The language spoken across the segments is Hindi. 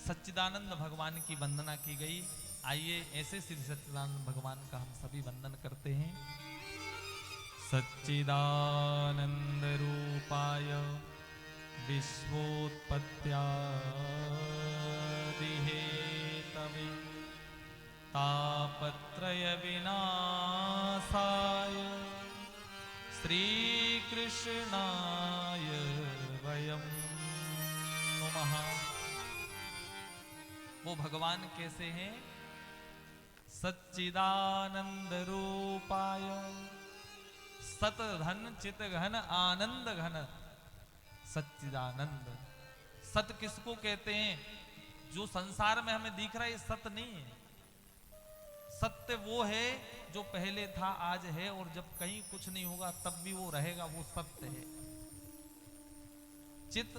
सच्चिदानंद भगवान की वंदना की गई। आइए ऐसे श्री सच्चिदानंद भगवान का हम सभी वंदन करते हैं। सच्चिदानंद रूपाय विश्वोत्पत्त्यादि हेतवे तापत्रय विनाशाय श्रीकृष्णाय वयं नमः। वो भगवान कैसे हैं? सच्चिदानंद रूपाय सत धन चित घन आनंद घन सच्चिदानंद। सत किसको कहते हैं? जो संसार में हमें दिख रहा है ये सत्य नहीं है। सत्य वो है जो पहले था आज है और जब कहीं कुछ नहीं होगा तब भी वो रहेगा, वो सत्य है। चित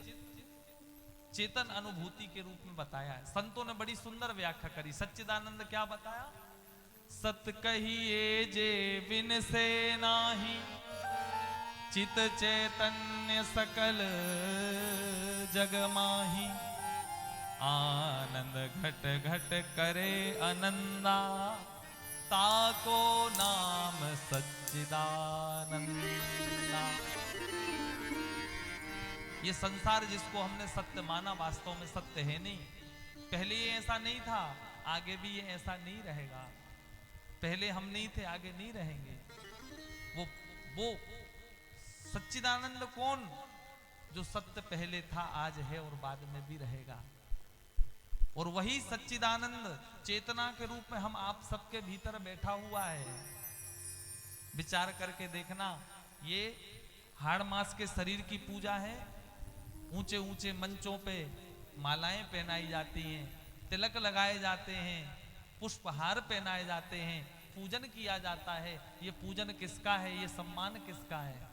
चेतन अनुभूति के रूप में बताया है। संतों ने बड़ी सुंदर व्याख्या करी। सच्चिदानंद क्या बताया? सत कहिए जे बिन से नाही चित चैतन्य सकल जग माही आनंद घट घट करे अनंदा ताको नाम सच्चिदानंदा। ये संसार जिसको हमने सत्य माना वास्तव में सत्य है नहीं। पहले ये ऐसा नहीं था, आगे भी ये ऐसा नहीं रहेगा। पहले हम नहीं थे, आगे नहीं रहेंगे। वो सच्चिदानंद कौन? जो सत्य पहले था, आज है और बाद में भी रहेगा। और वही सच्चिदानंद चेतना के रूप में हम आप सबके भीतर बैठा हुआ है। विचार करके देखना, ये हाड़ मास के शरीर की पूजा है। ऊंचे ऊंचे मंचों पे मालाएं पहनाई जाती हैं, तिलक लगाए जाते हैं, पुष्पहार पहनाए जाते हैं, पूजन किया जाता है। ये पूजन किसका है? ये सम्मान किसका है?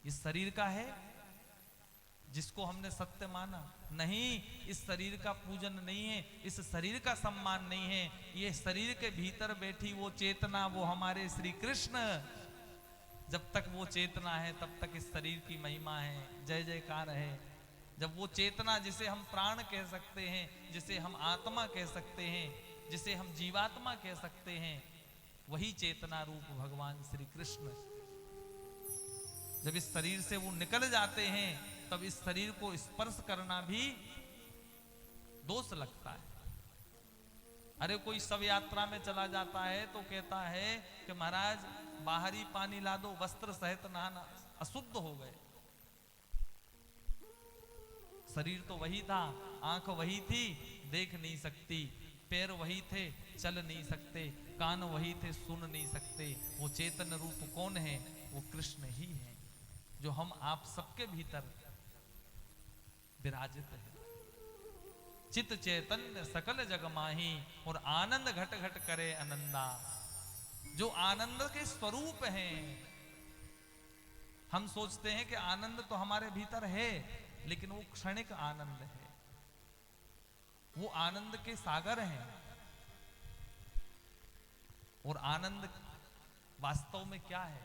इस शरीर का है जिसको हमने सत्य माना? नहीं, इस शरीर का पूजन नहीं है, इस शरीर का सम्मान नहीं है। ये शरीर के भीतर बैठी वो चेतना, वो हमारे श्री कृष्ण, जब तक वो चेतना है तब तक इस शरीर की महिमा है, जय जयकार है। जब वो चेतना, जिसे हम प्राण कह सकते हैं, जिसे हम आत्मा कह सकते हैं, जिसे हम जीवात्मा कह सकते हैं, वही चेतना रूप भगवान श्री कृष्ण जब इस शरीर से वो निकल जाते हैं तब इस शरीर को स्पर्श करना भी दोष लगता है। अरे कोई शव यात्रा में चला जाता है तो कहता है कि महाराज बाहरी पानी ला दो, वस्त्र सहित नहाना, अशुद्ध हो गए। शरीर तो वही था, आंख वही थी, देख नहीं सकती, पैर वही थे, चल नहीं सकते, कान वही थे, सुन नहीं सकते। वो चेतन रूप कौन है? वो कृष्ण ही है, जो हम आप सबके भीतर विराजित है। चित चैतन्य सकल जग माही और आनंद घट घट करे अनंदा। जो आनंद के स्वरूप हैं। हम सोचते हैं कि आनंद तो हमारे भीतर है, लेकिन वो क्षणिक आनंद है। वो आनंद के सागर हैं। और आनंद वास्तव में क्या है?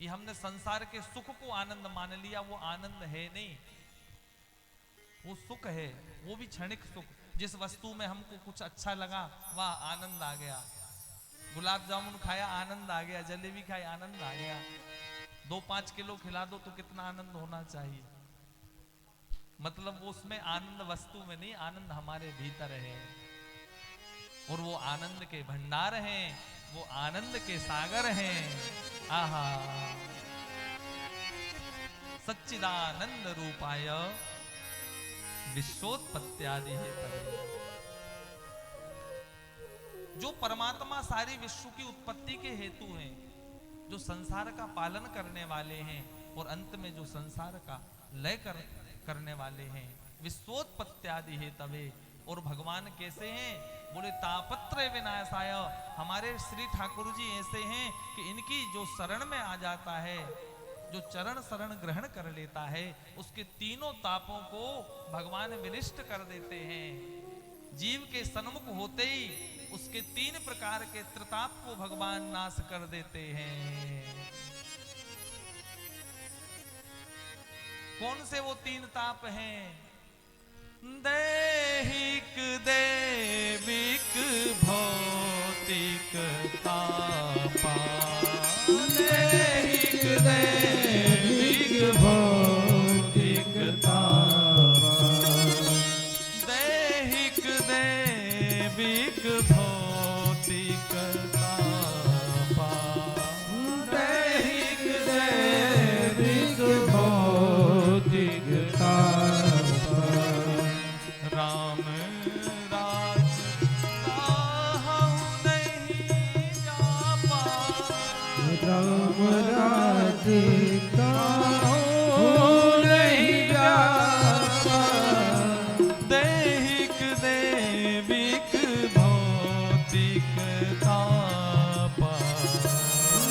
ये हमने संसार के सुख को आनंद मान लिया, वो आनंद है नहीं। वो सुख है, वो भी क्षणिक सुख। जिस वस्तु में हमको कुछ अच्छा लगा, वाह आनंद आ गया। गुलाब जामुन खाया, आनंद आ गया। जलेबी खाई, आनंद आ गया। 2-5 किलो खिला दो तो कितना आनंद होना चाहिए। मतलब वो उसमें आनंद वस्तु में नहीं, आनंद हमारे भीतर है। और वो आनंद के भंडार हैं, वो आनंद के सागर हैं। आहा, सच्चिदानंद रूपाय विश्वोत्पत्त्यादि हेतवे। जो परमात्मा सारी विश्व की उत्पत्ति के हेतु हैं, जो संसार का पालन करने वाले हैं और अंत में जो संसार का लय करने वाले हैं, विश्वोत्पत्त्यादि हेतवे। और भगवान कैसे हैं? बोले तापत्र विनाशाय। हमारे श्री ठाकुर जी ऐसे हैं कि इनकी जो शरण में आ जाता है, जो चरण शरण ग्रहण कर लेता है, उसके तीनों तापों को भगवान विनिष्ट कर देते हैं। जीव के सन्मुख होते ही उसके 3 प्रकार के त्रिताप को भगवान नाश कर देते हैं। कौन से वो 3 ताप हैं? देहि का हो नहीं व्यापा, दैहिक दैविक भौतिक तापा,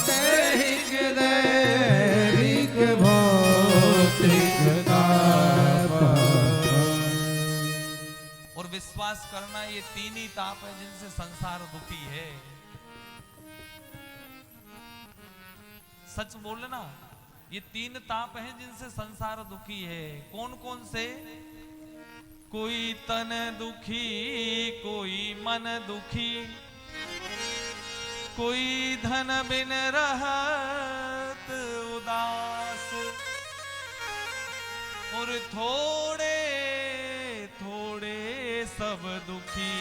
दैहिक दैविक भौतिक तापा। और विश्वास करना ये तीन ही ताप है जिनसे संसार दुखी है। सच बोलना, ये तीन ताप हैं जिनसे संसार दुखी है। कौन कौन से? कोई तन दुखी, कोई मन दुखी, कोई धन बिन रहत उदास, और थोड़े थोड़े सब दुखी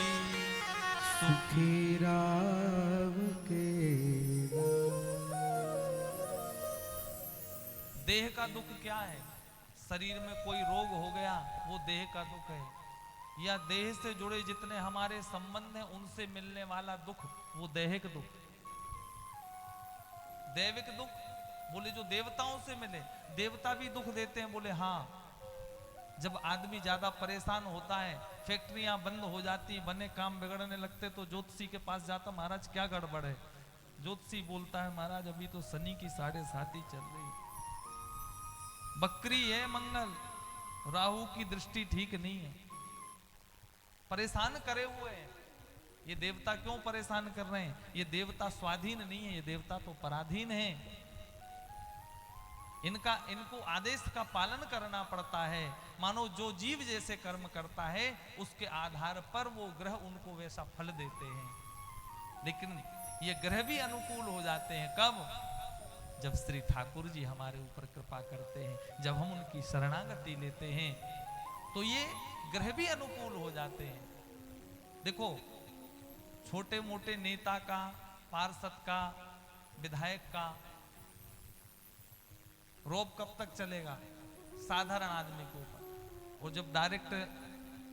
सुखी राम के देह का दुख क्या है? शरीर में कोई रोग हो गया, वो देह का दुख है। या देह से जुड़े जितने हमारे संबंध हैं उनसे मिलने वाला दुख, वो दैहिक दुख। दैविक दुख बोले जो देवताओं से मिले, देवता भी दुख देते हैं। बोले हाँ, जब आदमी ज्यादा परेशान होता है, फैक्ट्रियां बंद हो जाती, बने काम बिगड़ने लगते, तो ज्योतिषी के पास जाता, महाराज क्या गड़बड़ है? ज्योतिषी बोलता है महाराज अभी तो शनि की 7.5 चल रही, बकरी है मंगल, राहु की दृष्टि ठीक नहीं है, परेशान करे हुए हैं। ये देवता क्यों परेशान कर रहे हैं? ये देवता स्वाधीन नहीं है, ये देवता तो पराधीन है। इनको आदेश का पालन करना पड़ता है। मानो जो जीव जैसे कर्म करता है उसके आधार पर वो ग्रह उनको वैसा फल देते हैं। लेकिन ये ग्रह भी अनुकूल हो जाते हैं कब? जब श्री ठाकुर जी हमारे ऊपर कृपा करते हैं, जब हम उनकी शरणागति लेते हैं, तो ये ग्रह भी अनुकूल हो जाते हैं। देखो, छोटे मोटे नेता का, पार्षद का, विधायक का रोब कब तक चलेगा? साधारण आदमी के ऊपर। और जब डायरेक्ट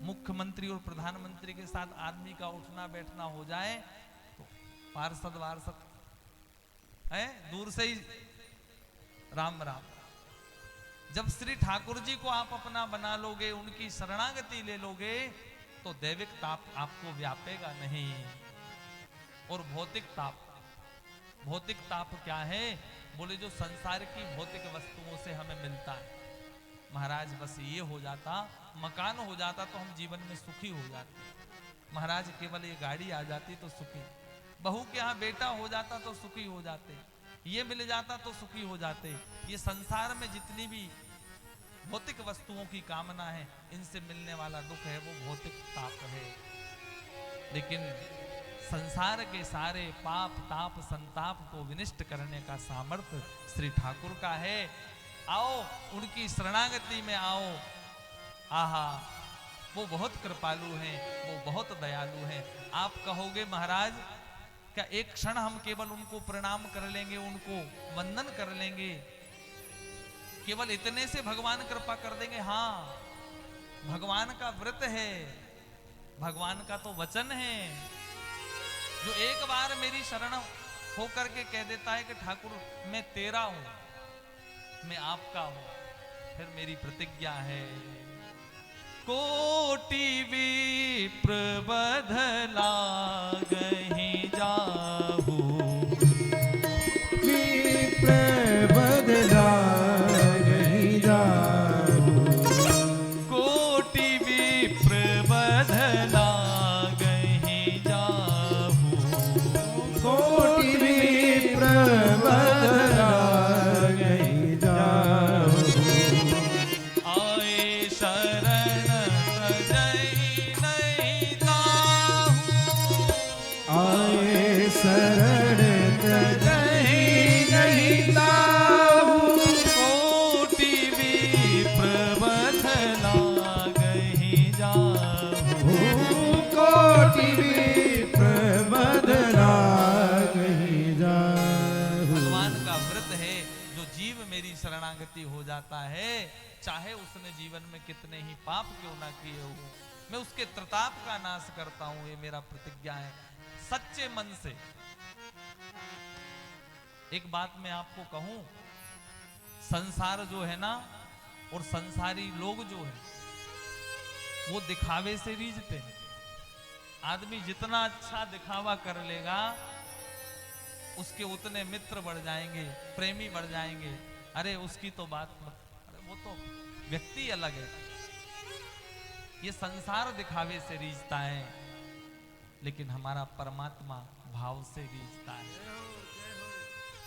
मुख्यमंत्री और प्रधानमंत्री के साथ आदमी का उठना बैठना हो जाए तो पार्षद वार्षद है दूर से ही राम राम। जब श्री ठाकुर जी को आप अपना बना लोगे, उनकी शरणागति ले लोगे, तो दैविक ताप आपको व्यापेगा नहीं। और भौतिक ताप क्या है? बोले जो संसार की भौतिक वस्तुओं से हमें मिलता है। महाराज बस ये हो जाता, मकान हो जाता तो हम जीवन में सुखी हो जाते। महाराज केवल ये गाड़ी आ जाती तो सुखी, बहू के यहाँ बेटा हो जाता तो सुखी हो जाते, ये मिल जाता तो सुखी हो जाते। ये संसार में जितनी भी भौतिक वस्तुओं की कामना है, इनसे मिलने वाला दुख है, वो भौतिक ताप है। लेकिन संसार के सारे पाप ताप संताप को विनिष्ट करने का सामर्थ्य श्री ठाकुर का है। आओ उनकी शरणागति में आओ। आहा, वो बहुत कृपालु हैं, वो बहुत दयालु हैं। आप कहोगे महाराज क्या एक क्षण हम केवल उनको प्रणाम कर लेंगे, उनको वंदन कर लेंगे, केवल इतने से भगवान कृपा कर देंगे? हाँ, भगवान का व्रत है, भगवान का तो वचन है। जो एक बार मेरी शरण होकर के कह देता है कि ठाकुर मैं तेरा हूं, मैं आपका हूं, फिर मेरी प्रतिज्ञा है कोटि विप्र बधला गहीं जाहू, विप्र बदला गहीं जाहू, कोटि विप्र बधला गहीं जाहू, कोटि विप्र बदला गहीं जाहू, आए शरण तजहि नहीं ताहू, आए शरण तजहि नहीं ताहू, कोटि विप्र बधला गहीं जाहू। कोटि विप्र बदला गहीं जाहू। भगवान का व्रत है, जो जीव मेरी शरणागति हो जाता है, चाहे उसने जीवन में कितने ही पाप क्यों ना किए हो, मैं उसके प्रताप का नाश करता हूं। ये मेरा प्रतिज्ञा है सच्चे मन से। एक बात मैं आपको कहूं, संसार जो है ना और संसारी लोग जो है वो दिखावे से रीझते हैं। आदमी जितना अच्छा दिखावा कर लेगा उसके उतने मित्र बढ़ जाएंगे, प्रेमी बढ़ जाएंगे। अरे उसकी तो बात मत, अरे वो तो व्यक्ति अलग है। ये संसार दिखावे से रीझता है, लेकिन हमारा परमात्मा भाव से रीझता है।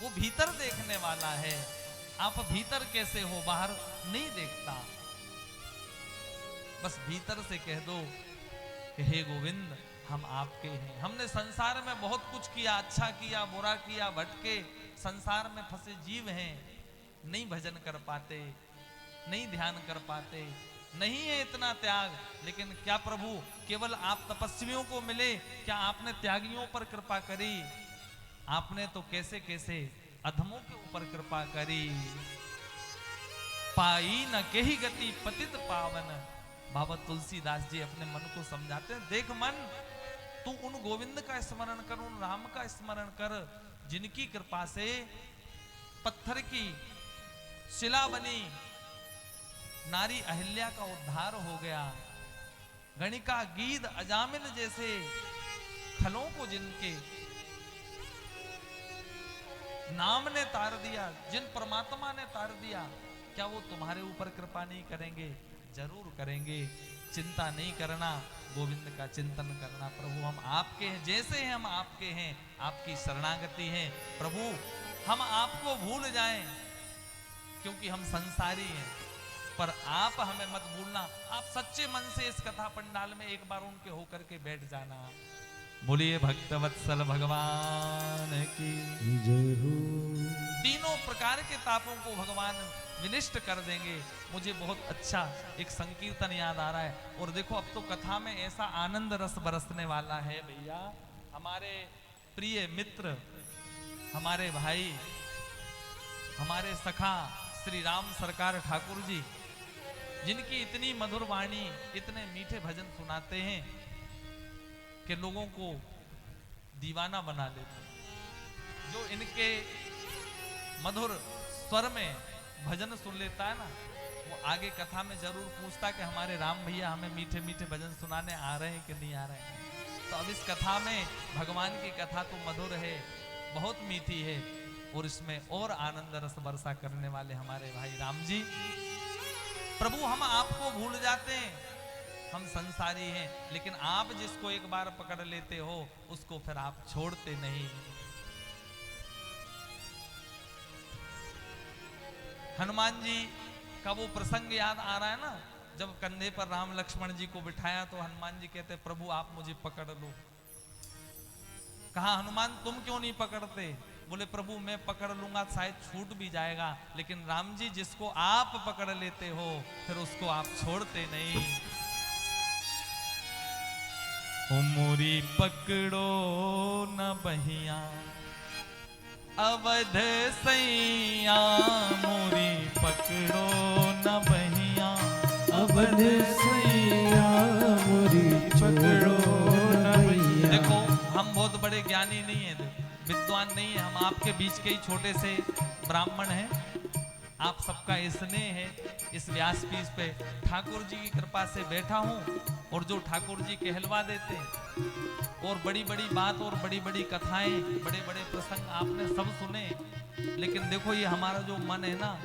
वो भीतर देखने वाला है। आप भीतर कैसे हो बाहर नहीं देखता। बस भीतर से कह दो कि हे गोविंद हम आपके हैं। हमने संसार में बहुत कुछ किया, अच्छा किया, बुरा किया, भटके, संसार में फंसे जीव हैं, नहीं भजन कर पाते, नहीं ध्यान कर पाते, नहीं है इतना त्याग। लेकिन क्या प्रभु केवल आप तपस्वियों को मिले? क्या आपने त्यागियों पर कृपा करी? आपने तो कैसे कैसे अधमों के ऊपर कृपा करी। पाई न केही गति पतित पावन। बाबा तुलसीदास जी अपने मन को समझाते हैं, देख मन तू उन गोविंद का स्मरण कर, उन राम का स्मरण कर जिनकी कृपा से पत्थर की शिला बनी नारी अहिल्या का उद्धार हो गया। गणिका गीध अजामिल जैसे खलों को जिनके नाम ने तार दिया, जिन परमात्मा ने तार दिया, क्या वो तुम्हारे ऊपर कृपा नहीं करेंगे? जरूर करेंगे। चिंता नहीं करना, गोविंद का चिंतन करना। प्रभु हम आपके हैं, जैसे हैं हम आपके हैं, आपकी शरणागति है। प्रभु हम आपको भूल जाएं क्योंकि हम संसारी हैं, पर आप हमें मत भूलना। आप सच्चे मन से इस कथा पंडाल में एक बार उनके होकर के बैठ जाना। बोलिए भक्तवत्सल भगवान की जय। तीनों प्रकार के तापों को भगवान विनिष्ट कर देंगे। मुझे बहुत अच्छा एक संकीर्तन याद आ रहा है। और देखो अब तो कथा में ऐसा आनंद रस बरसने वाला है भैया। हमारे प्रिय मित्र, हमारे भाई, हमारे सखा श्री राम सरकार ठाकुर जी, जिनकी इतनी मधुर वाणी, इतने मीठे भजन सुनाते हैं कि लोगों को दीवाना बना लेते हैं। जो इनके मधुर स्वर में भजन सुन लेता है ना, वो आगे कथा में जरूर पूछता कि हमारे राम भैया हमें मीठे मीठे भजन सुनाने आ रहे हैं कि नहीं आ रहे हैं। तो अब इस कथा में भगवान की कथा तो मधुर है, बहुत मीठी है, और इसमें और आनंद रस बरसा करने वाले हमारे भाई राम जी। प्रभु हम आपको भूल जाते हैं, हम संसारी हैं, लेकिन आप जिसको एक बार पकड़ लेते हो उसको फिर आप छोड़ते नहीं। हनुमान जी का वो प्रसंग याद आ रहा है ना, जब कंधे पर राम लक्ष्मण जी को बिठाया तो हनुमान जी कहते प्रभु आप मुझे पकड़ लो। कहा हनुमान तुम क्यों नहीं पकड़ते? बोले प्रभु मैं पकड़ लूंगा शायद छूट भी जाएगा, लेकिन राम जी जिसको आप पकड़ लेते हो फिर उसको आप छोड़ते नहीं। उमुरी पकड़ो न बहिया अवध सैया, मोरी पकड़ो न बहिया अवध सैया, मोरी पकड़ो न बहिया। देखो हम बहुत बड़े ज्ञानी नहीं है, विद्वान नहीं है, हम आपके बीच के ही छोटे से ब्राह्मण हैं। आप सबका स्नेह है, इस व्यासपीठ पे ठाकुर जी की कृपा से बैठा हूँ, और जो ठाकुर जी कहलवा देते हैं, और बड़ी बड़ी बात और बड़ी बड़ी कथाएं, बड़े बड़े प्रसंग आपने सब सुने। लेकिन देखो ये हमारा जो मन है ना,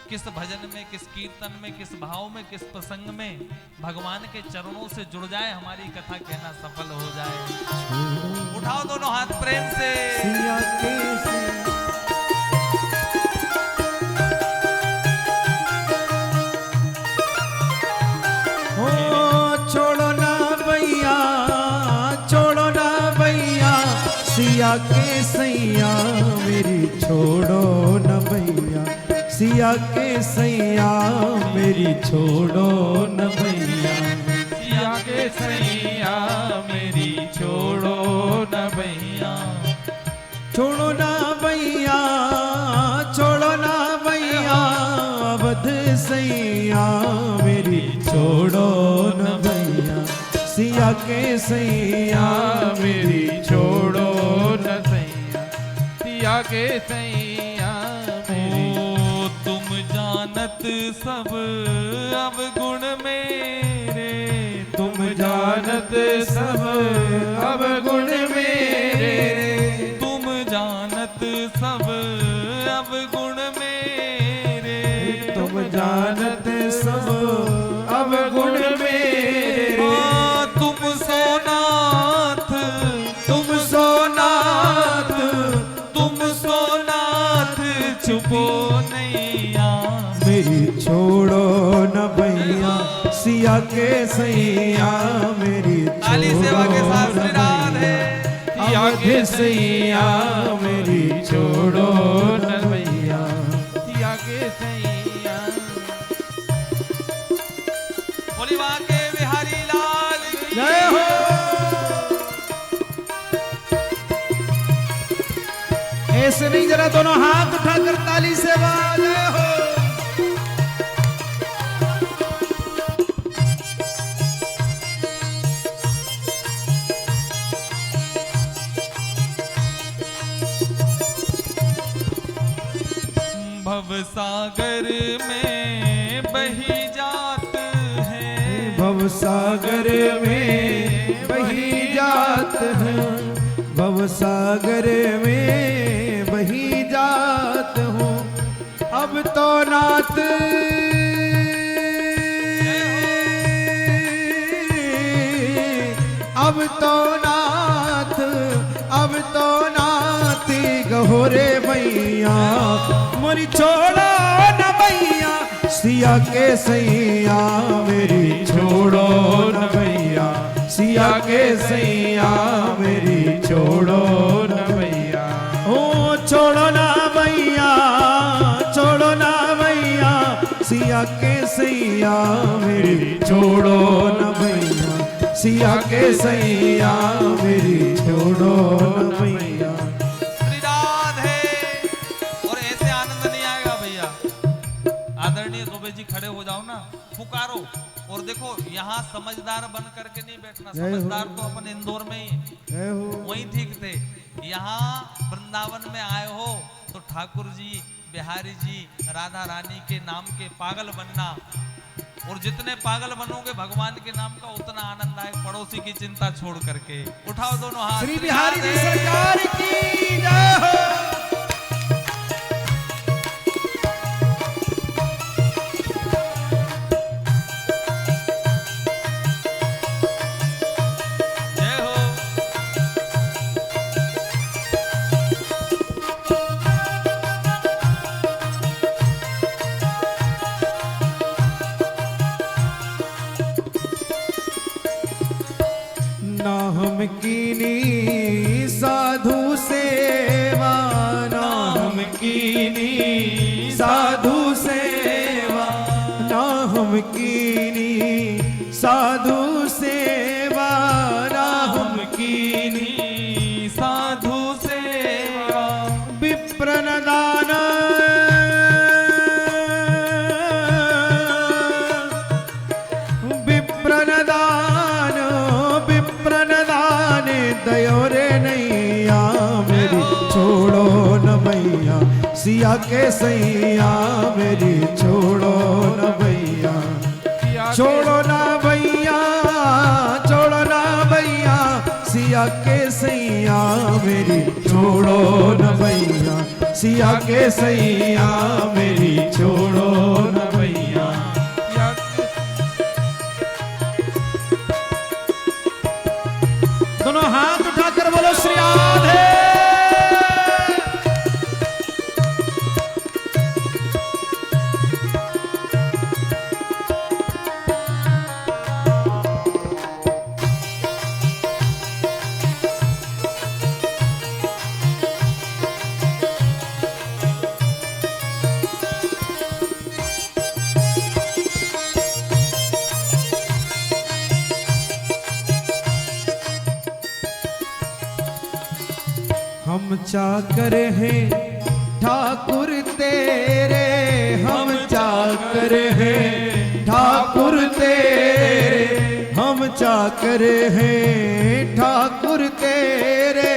किस भजन में, किस कीर्तन में, किस भाव में, किस प्रसंग में भगवान के चरणों से जुड़ जाए, हमारी कथा कहना सफल हो जाए। उठाओ दोनों हाथ प्रेम से। सिया के छोड़ो ना भैया, छोड़ो ना भैया, सिया के सैया मेरी छोड़ो न भैया, सिया के सैया मेरी छोड़ो न भैया, सिया के सैया मेरी छोड़ो न भैया। छोड़ो ना भैया, छोड़ो ना भैया, अवध सैया मेरी छोड़ो न भैया, सिया के सैया मेरी छोड़ो न सैया, सिया के सैया मेरी। तुम जा जानत सब अवगुण मेरे, तुम जानत सब अवगुण मेरे, तुम जानत सब अवगुण मेरे, तुम जानत सब अवगुण मेरे। तुम सोनाथ, तुम सोनाथ, तुम सोनाथ छुपो नैया, मेरी छोड़ो न भैया सिया के सैया, मेरी ताली सेवा के साथ श्री राधे। सिया के सैया, मेरी छोड़ो न भैया सिया के सैया। बोली वहां के बिहारी लाल की जय हो। ऐसे नहीं, जरा दोनों हाथ उठाकर ताली से जय हो। भव सागर में बही जात है, भव सागर में बही जात है, भव सागर में बही जात हूँ, अब तो नाथ अब तो नाथ, अब तो नाथ गहोरे मैया, मोरी छोड़ो न भैया सिया के सैया, मेरी छोड़ो न भैया सिया के सैया, मेरी छोड़ो न भैया। ओ छोड़ो ना भैया, छोड़ो ना भैया सिया के सैया, मेरी छोड़ो न भैया सिया के सैया, मेरी छोड़ो न भैया। श्री राधे। और ऐसे आनंद नहीं आएगा भैया। आदरणीय दुबे जी खड़े हो जाओ ना, पुकारो। और देखो यहाँ समझदार बन करके नहीं बैठना, समझदार तो अपन इंदौर में ही वही ठीक थे। यहाँ वृंदावन में आए हो तो ठाकुर जी, बिहारी जी, राधा रानी के नाम के पागल बनना, और जितने पागल बनोगे भगवान के नाम का उतना आनंद आए, पड़ोसी की चिंता छोड़ करके। उठाओ दोनों हाथ। श्री बिहारी जी सरकार की जय हो। जय हो। ना हम कीनी साधु सेवा, ना हम कीनी साधु सेवा, ना हम कीनी साधु सेवा, ना हम कीनी साधु सेवा, विप्रन दान दयो रे नैया, मेरी छोड़ो न भैया सिया के सैया, मेरी छोड़ो न भैया, छोड़ो ना भैया, छोड़ो ना भैया सिया के सैया, मेरी छोड़ो न भैया सिया के सैया, मेरी छोड़ो न भैया। दोनों हाथ उठाकर बोलो श्री राधे। हम चाकर हैं ठाकुर तेरे, हम चाकर हैं ठाकुर तेरे, हम चाकर हैं ठाकुर तेरे,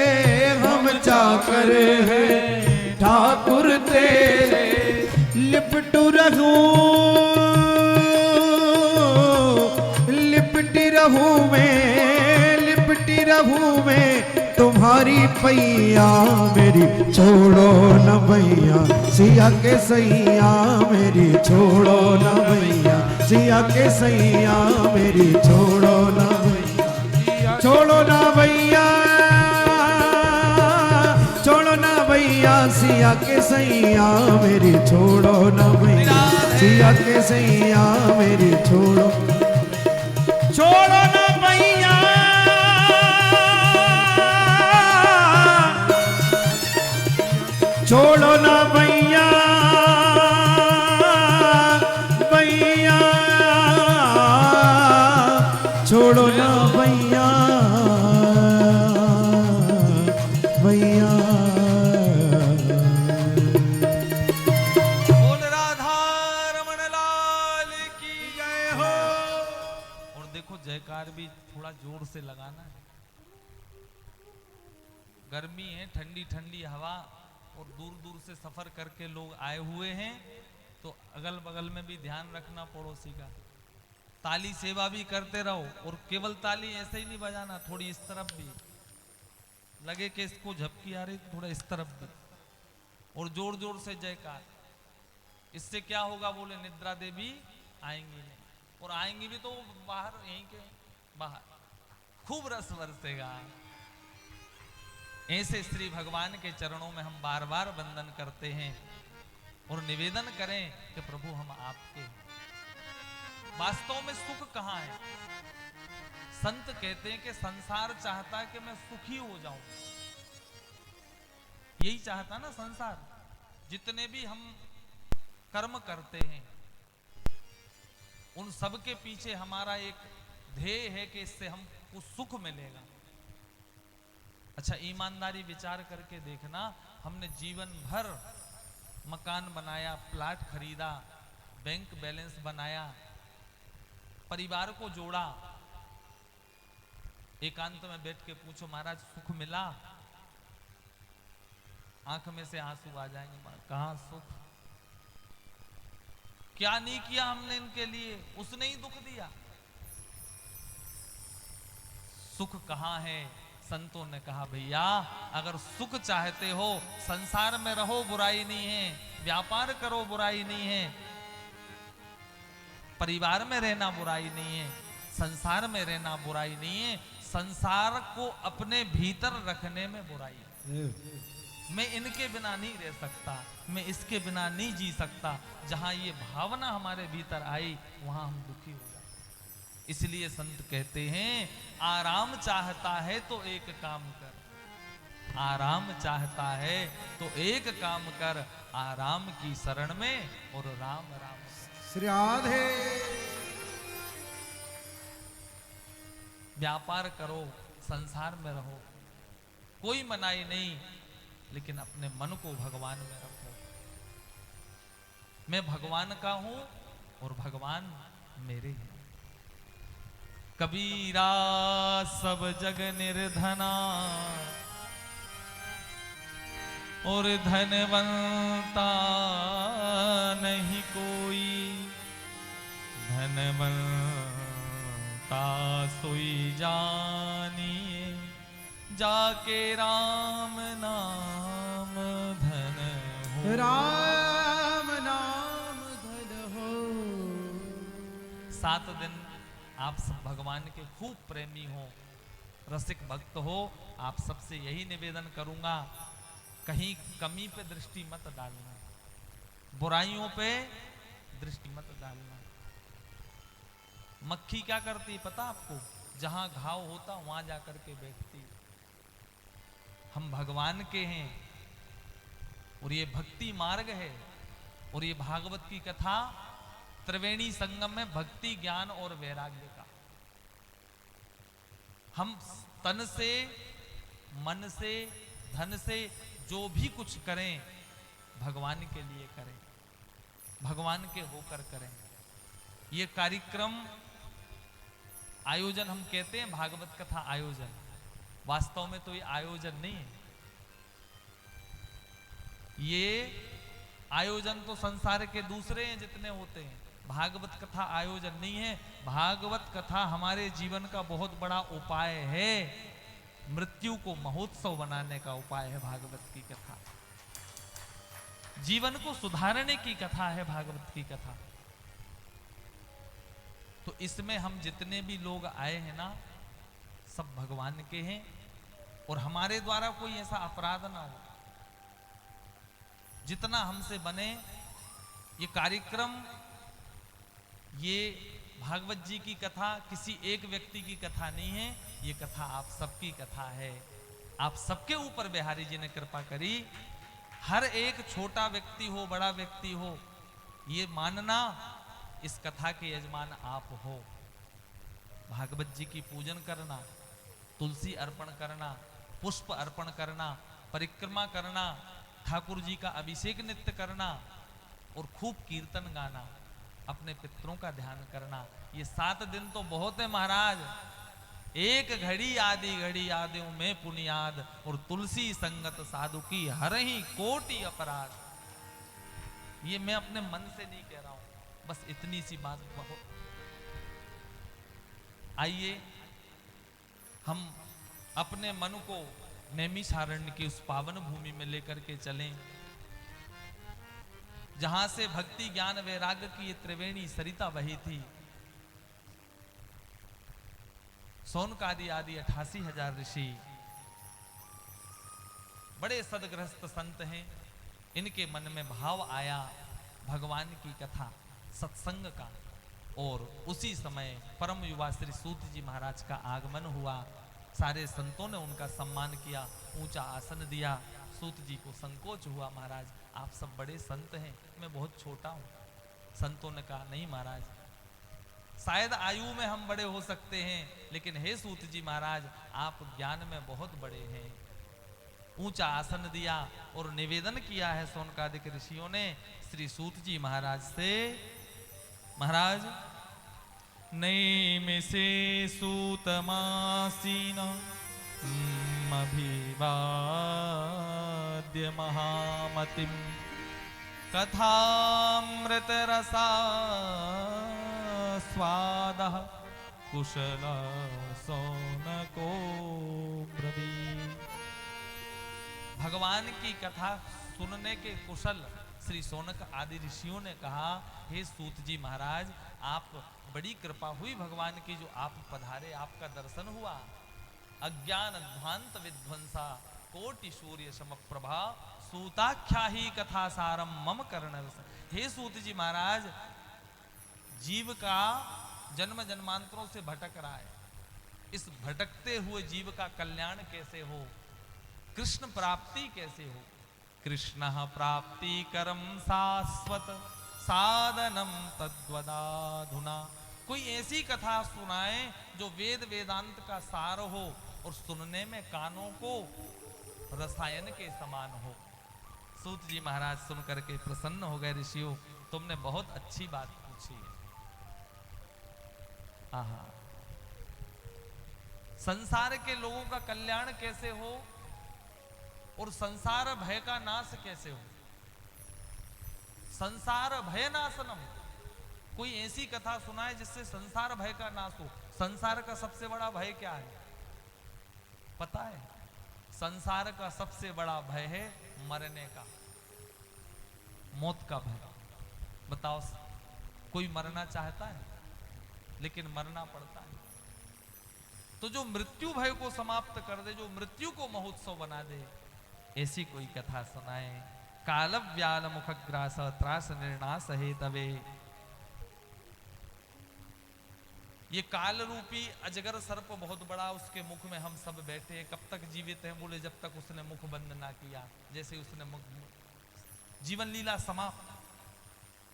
हम चाकर हैं ठाकुर तेरे, लिप लिपटू रहूं, लिपटी रहूं मैं, लिपटी रहूं मैं तुम्हारी पैया मेरी छोड़ो न भैया, सिया के सैया मेरी छोड़ो न भैया, सिया के सैया मेरी छोड़ो न भैया, छोड़ो न भैया, छोड़ो न भैया, सिया के सैया मेरी छोड़ो न भैया, सिया के सैया मेरी छोड़ो, छोड़ो न भैया, छोड़ो न भैया, भैया छोड़ो न भैया, भैया। बोल राधा रमन लाल की जय हो। और देखो जयकार भी थोड़ा जोर से लगाना है। गर्मी है, ठंडी ठंडी हवा, और दूर दूर से सफर करके लोग आए हुए हैं, तो अगल बगल में भी ध्यान रखना पड़ोसी का। ताली सेवा भी करते रहो, और केवल ताली ऐसे ही नहीं बजाना, थोड़ी इस तरफ भी लगे कि इसको झपकी आ रही, थोड़ा इस तरफ भी, और जोर जोर से जयकार। इससे क्या होगा, बोले निद्रा देवी आएंगी नहीं, और आएंगी भी तो बाहर, यहीं के बाहर खूब रस बरसेगा। ऐसे श्री भगवान के चरणों में हम बार बार वंदन करते हैं और निवेदन करें कि प्रभु हम आपके हैं। वास्तव में सुख कहां है? संत कहते हैं कि संसार चाहता है कि मैं सुखी हो जाऊं, यही चाहता ना संसार। जितने भी हम कर्म करते हैं उन सब के पीछे हमारा एक ध्येय है कि इससे हमको सुख मिलेगा। अच्छा, ईमानदारी विचार करके देखना, हमने जीवन भर मकान बनाया, प्लाट खरीदा, बैंक बैलेंस बनाया, परिवार को जोड़ा, एकांत में बैठ के पूछो महाराज सुख मिला? आंख में से आंसू आ जाएंगे, कहां सुख? क्या नहीं किया हमने इनके लिए, उसने ही दुख दिया। सुख कहां है? संतों ने कहा भैया अगर सुख चाहते हो संसार में रहो, बुराई नहीं है, व्यापार करो, बुराई नहीं है, परिवार में रहना बुराई नहीं है, संसार में रहना बुराई नहीं है, संसार को अपने भीतर रखने में बुराई है। मैं इनके बिना नहीं रह सकता, मैं इसके बिना नहीं जी सकता। जहां ये भावना हमारे भीतर आई वहां हम दुखी हो जाए। इसलिए संत कहते हैं आराम चाहता है तो एक काम कर, आराम चाहता है तो एक काम कर, आराम की शरण में और राम राम। श्री राधे। व्यापार करो, संसार में रहो, कोई मनाही नहीं, लेकिन अपने मन को भगवान में रखो। मैं भगवान का हूं और भगवान मेरे हैं। कबीरा सब जग निर्धना और धनवंता नहीं कोई, धनवंता सोई जानिए जाके राम नाम धन हो। राम नाम धन हो। 7 दिन आप सब भगवान के खूब प्रेमी हो, रसिक भक्त हो। आप सबसे यही निवेदन करूंगा, कहीं कमी पे दृष्टि मत डालना, बुराइयों पे दृष्टि मत डालना। मक्खी क्या करती पता आपको? जहां घाव होता वहां जाकर के बैठती। हम भगवान के हैं और ये भक्ति मार्ग है, और ये भागवत की कथा त्रिवेणी संगम में भक्ति, ज्ञान और वैराग्य का। हम तन से, मन से, धन से जो भी कुछ करें भगवान के लिए करें, भगवान के होकर करें। ये कार्यक्रम आयोजन हम कहते हैं भागवत कथा आयोजन, वास्तव में तो ये आयोजन नहीं है, ये आयोजन तो संसार के दूसरे हैं जितने होते हैं, भागवत कथा आयोजन नहीं है। भागवत कथा हमारे जीवन का बहुत बड़ा उपाय है, मृत्यु को महोत्सव बनाने का उपाय है भागवत की कथा, जीवन को सुधारने की कथा है भागवत की कथा। तो इसमें हम जितने भी लोग आए हैं ना, सब भगवान के हैं, और हमारे द्वारा कोई ऐसा अपराध ना हो, जितना हमसे बने। ये कार्यक्रम, ये भागवत जी की कथा किसी एक व्यक्ति की कथा नहीं है, ये कथा आप सबकी कथा है। आप सबके ऊपर बिहारी जी ने कृपा करी, हर एक छोटा व्यक्ति हो बड़ा व्यक्ति हो, ये मानना इस कथा के यजमान आप हो। भागवत जी की पूजन करना, तुलसी अर्पण करना, पुष्प अर्पण करना, परिक्रमा करना, ठाकुर जी का अभिषेक नित्य करना और खूब कीर्तन गाना, अपने पितरों का ध्यान करना, ये 7 दिन तो बहुत है महाराज। एक घड़ी आदि घड़ी आदियों में पुनियाद, और तुलसी संगत साधु की हरहि कोटि अपराध। ये मैं अपने मन से नहीं कह रहा हूं, बस इतनी सी बात बहुत। आइए हम अपने मन को नैमिषारण्य की उस पावन भूमि में लेकर के चलें, जहां से भक्ति ज्ञान वैराग्य की ये त्रिवेणी सरिता बही थी। सोनकादि आदि 88,000 ऋषि, बड़े सदगृहस्थ संत हैं, इनके मन में भाव आया भगवान की कथा सत्संग का, और उसी समय परम युवा श्री सूत जी महाराज का आगमन हुआ। सारे संतों ने उनका सम्मान किया, ऊंचा आसन दिया। सूत जी को संकोच हुआ, महाराज आप सब बड़े संत हैं, मैं बहुत छोटा हूं। संतों ने कहा नहीं महाराज, शायद आयु में हम बड़े हो सकते हैं, लेकिन हे सूत जी महाराज आप ज्ञान में बहुत बड़े हैं। ऊंचा आसन दिया और निवेदन किया है सोनकादिक ऋषियों ने श्री सूत जी महाराज से, महाराज नैमिषे सूतमासीन अभिवाद्य महामतिम कथामृत रसा स्वादः कुशल सौनको ब्रवीत्। भगवान की कथा सुनने के कुशल श्री सोनक आदि ऋषियों ने कहा, हे सूत जी महाराज आप बड़ी कृपा हुई भगवान की जो आप पधारे, आपका दर्शन हुआ। अज्ञान ध्वांत विध्वंसा कोटि सूर्य समप्रभा सूताख्या ही कथा सारम मम कर्ण। हे सूत जी महाराज, जीव का जन्म जन्मांतरों से भटक रहा है, इस भटकते हुए जीव का कल्याण कैसे हो, कृष्ण प्राप्ति कैसे हो। कृष्ण प्राप्ति करम शाश्वत साधनम तद्वदाधुना। कोई ऐसी कथा सुनाए जो वेद वेदांत का सार हो और सुनने में कानों को रसायन के समान हो। सूत जी महाराज सुन करके प्रसन्न हो गए, ऋषियों तुमने बहुत अच्छी बात पूछी है। आहा, संसार के लोगों का कल्याण कैसे हो और संसार भय का नाश कैसे हो। संसार भय नाशनम, कोई ऐसी कथा सुनाए जिससे संसार भय का नाश हो। संसार का सबसे बड़ा भय क्या है पता है? संसार का सबसे बड़ा भय है मरने का, मौत का भय। बताओ, कोई मरना चाहता है? लेकिन मरना पड़ता है। तो जो मृत्यु भय को समाप्त कर दे, जो मृत्यु को महोत्सव बना दे, ऐसी कोई कथा सुनाए। काल व्याल मुखग्रास त्रास निर्णास हे तवे। ये काल रूपी अजगर सर्प बहुत बड़ा, उसके मुख में हम सब बैठे हैं। कब तक जीवित हैं? बोले जब तक उसने मुख बंद ना किया। जैसे उसने मुख, जीवन लीला समाप्त,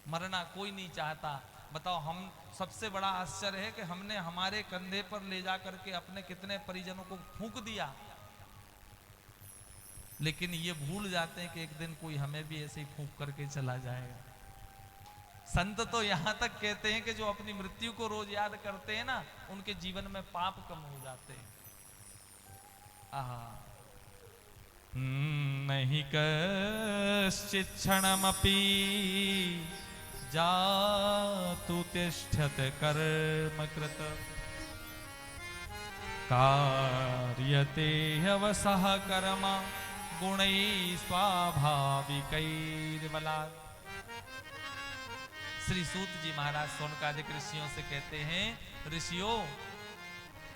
मरना कोई नहीं चाहता। बताओ, हम सबसे बड़ा आश्चर्य है कि हमने हमारे कंधे पर ले जा करके अपने कितने परिजनों को फूंक दिया, लेकिन ये भूल जाते हैं कि एक दिन कोई हमें भी ऐसे ही फूंक करके चला जाएगा। संत तो यहां तक कहते हैं कि जो अपनी मृत्यु को रोज याद करते हैं ना, उनके जीवन में पाप कम हो जाते हैं। आहा, नहीं कश्चित् क्षणमपि जातु तिष्ठत कर्मकृत कार्यते ह्यवसः कर्म गुणैः स्वाभाविकैर्बलात्। श्री सूत जी महाराज सोनकादिक ऋषियों से कहते हैं, ऋषियों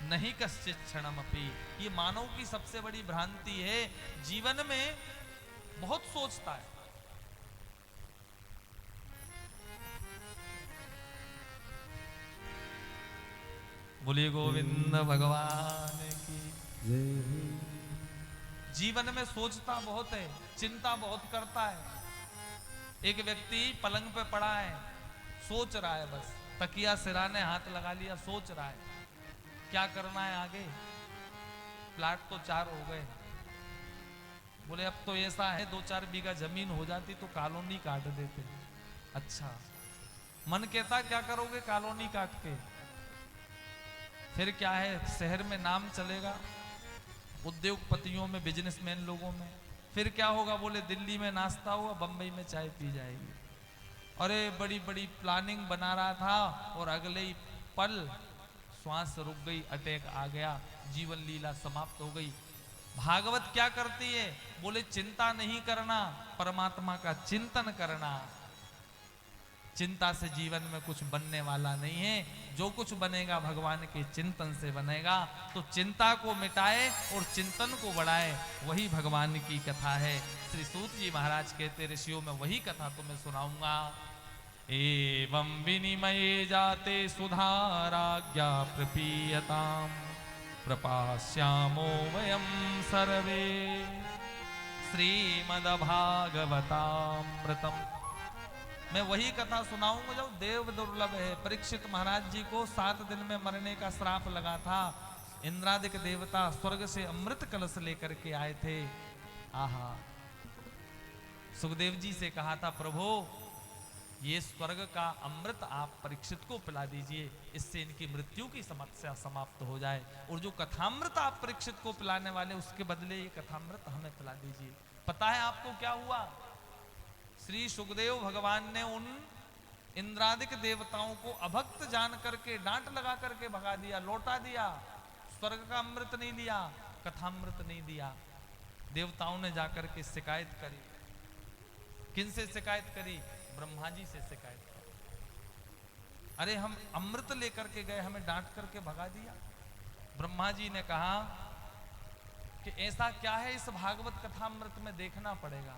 नहीं कश्चित् क्षणमपि, ये मानव की सबसे बड़ी भ्रांति है, जीवन में बहुत सोचता है। बोलिए गोविंद भगवान की। जीवन में सोचता बहुत है, चिंता बहुत करता है। एक व्यक्ति पलंग पे पड़ा है, सोच रहा है, बस तकिया सिराने हाथ लगा लिया, सोच रहा है क्या करना है आगे। प्लाट तो 4 हो गए, बोले अब तो ऐसा है 2-4 बीघा जमीन हो जाती तो कॉलोनी काट देते। अच्छा, मन कहता क्या करोगे कॉलोनी काट के, फिर क्या है शहर में नाम चलेगा, उद्योगपतियों में, बिजनेसमैन लोगों में। फिर क्या होगा, बोले दिल्ली में नाश्ता हुआ, बंबई में चाय पी जाएगी। अरे बड़ी बड़ी प्लानिंग बना रहा था और अगले ही पल श्वास रुक गई, अटैक आ गया, जीवन लीला समाप्त हो गई। भागवत क्या करती है, बोले चिंता नहीं करना, परमात्मा का चिंतन करना। चिंता से जीवन में कुछ बनने वाला नहीं है, जो कुछ बनेगा भगवान के चिंतन से बनेगा। तो चिंता को मिटाए और चिंतन को बढ़ाए, वही भगवान की कथा है। श्री सूत जी महाराज कहते, ऋषियों में वही कथा तुम्हें सुनाऊंगा। एवं विनिमये जाते सुधाराज्ञा प्रपीयताम् प्रपास्यामो वयं सर्वे श्रीमद्भागवतामृतम्। मैं वही कथा सुनाऊंगा जो देव दुर्लभ है। परीक्षित महाराज जी को 7 दिन में मरने का श्राप लगा था। इंद्रादिक देवता स्वर्ग से अमृत कलश लेकर के आए थे। आहा, सुखदेव जी से कहा था, प्रभु ये स्वर्ग का अमृत आप परीक्षित को पिला दीजिए, इससे इनकी मृत्यु की समस्या समाप्त हो जाए। और जो कथामृत आप परीक्षित को पिलाने वाले, उसके बदले ये कथामृत हमें पिला दीजिए। पता है आपको क्या हुआ? श्री सुखदेव भगवान ने उन इंद्रादिक देवताओं को अभक्त जान करके डांट लगा करके भगा दिया, लौटा दिया। स्वर्ग का अमृत नहीं लिया, कथामृत नहीं दिया। देवताओं ने जाकर के शिकायत करी। किन से शिकायत करी? ब्रह्मा जी से शिकायत करी। अरे हम अमृत लेकर के गए, हमें डांट करके भगा दिया। ब्रह्मा जी ने कहा कि ऐसा क्या है इस भागवत कथामृत में, देखना पड़ेगा,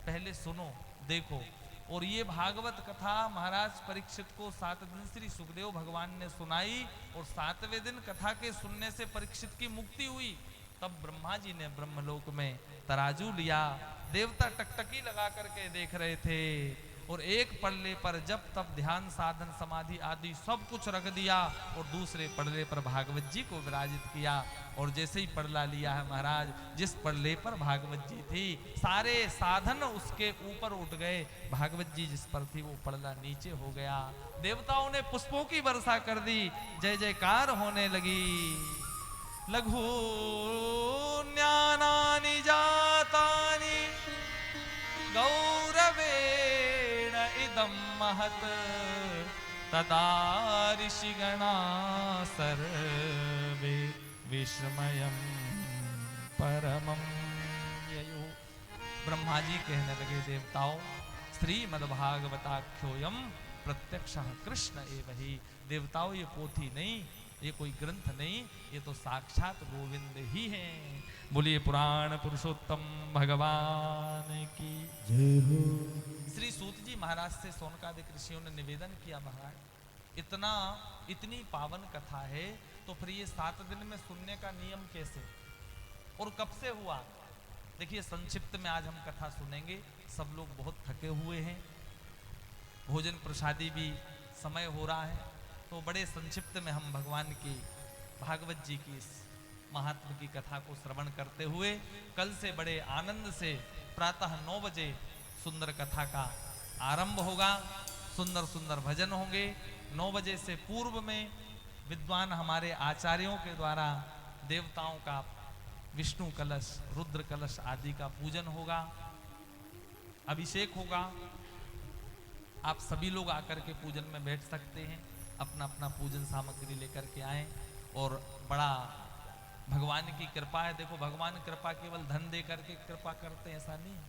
पहले सुनो देखो। और ये भागवत कथा महाराज परीक्षित को 7 दिन श्री सुखदेव भगवान ने सुनाई। और 7वें दिन कथा के सुनने से परीक्षित की मुक्ति हुई। तब ब्रह्मा जी ने ब्रह्मलोक में तराजू लिया, देवता टकटकी लगा करके देख रहे थे। और एक पल्ले पर जब तब ध्यान साधन समाधि आदि सब कुछ रख दिया और दूसरे पल्ले पर भागवत जी को विराजित किया। और जैसे ही पल्ला लिया है महाराज, जिस पल्ले पर भागवत जी थी, सारे साधन उसके ऊपर उठ गए। भागवत जी जिस पर थी वो पल्ला नीचे हो गया। देवताओं ने पुष्पों की वर्षा कर दी, जय जयकार होने लगी। लघु ज्ञानानि जातानि गौरवेण इदं महत् तदा ऋषिगणा सर्वे विस्मयं परमं ययुः। ब्रह्मा जी कहने लगे, देवताओं श्रीमद्भागवताख्योऽयं प्रत्यक्षः कृष्ण एव हि। देवताओं ये पोथी नहीं, ये कोई ग्रंथ नहीं, ये तो साक्षात गोविंद ही हैं। बोलिए पुराण पुरुषोत्तम भगवान की जय हो। श्री सूत जी महाराज से सोनकादिक ऋषियों ने निवेदन किया, महाराज इतनी पावन कथा है, तो फिर ये 7 दिन में सुनने का नियम कैसे और कब से हुआ? देखिए संक्षिप्त में आज हम कथा सुनेंगे। सब लोग बहुत थके हुए हैं, भोजन प्रसादी भी समय हो रहा है, तो बड़े संक्षिप्त में हम भगवान की भागवत जी की इस महात्म की कथा को श्रवण करते हुए कल से बड़े आनंद से प्रातः 9 बजे सुंदर कथा का आरंभ होगा। सुंदर सुंदर भजन होंगे। 9 बजे से पूर्व में विद्वान हमारे आचार्यों के द्वारा देवताओं का विष्णु कलश, रुद्र कलश आदि का पूजन होगा, अभिषेक होगा। आप सभी लोग आकर के पूजन में बैठ सकते हैं, अपना अपना पूजन सामग्री लेकर के आए। और बड़ा भगवान की कृपा है। देखो, भगवान कृपा केवल धन दे करके कृपा करते हैं ऐसा नहीं है।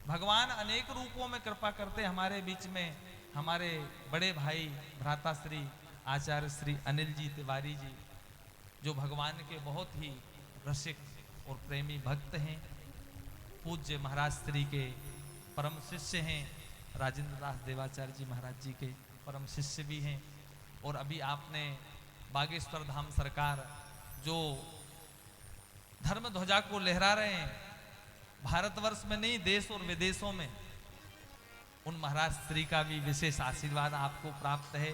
भगवान अनेक रूपों में कृपा करते हैं। हमारे बीच में हमारे बड़े भाई भ्राता श्री आचार्य श्री अनिल जी तिवारी जी, जो भगवान के बहुत ही रसिक और प्रेमी भक्त हैं, पूज्य महाराज श्री के परम शिष्य हैं, राजेंद्र दास देवाचार्य जी महाराज जी के परम शिष्य भी हैं। और अभी आपने बागेश्वर धाम सरकार जो धर्म ध्वजा को लहरा रहे हैं, भारतवर्ष में नहीं देश और विदेशों में, उन महाराज श्री का भी विशेष आशीर्वाद आपको प्राप्त है।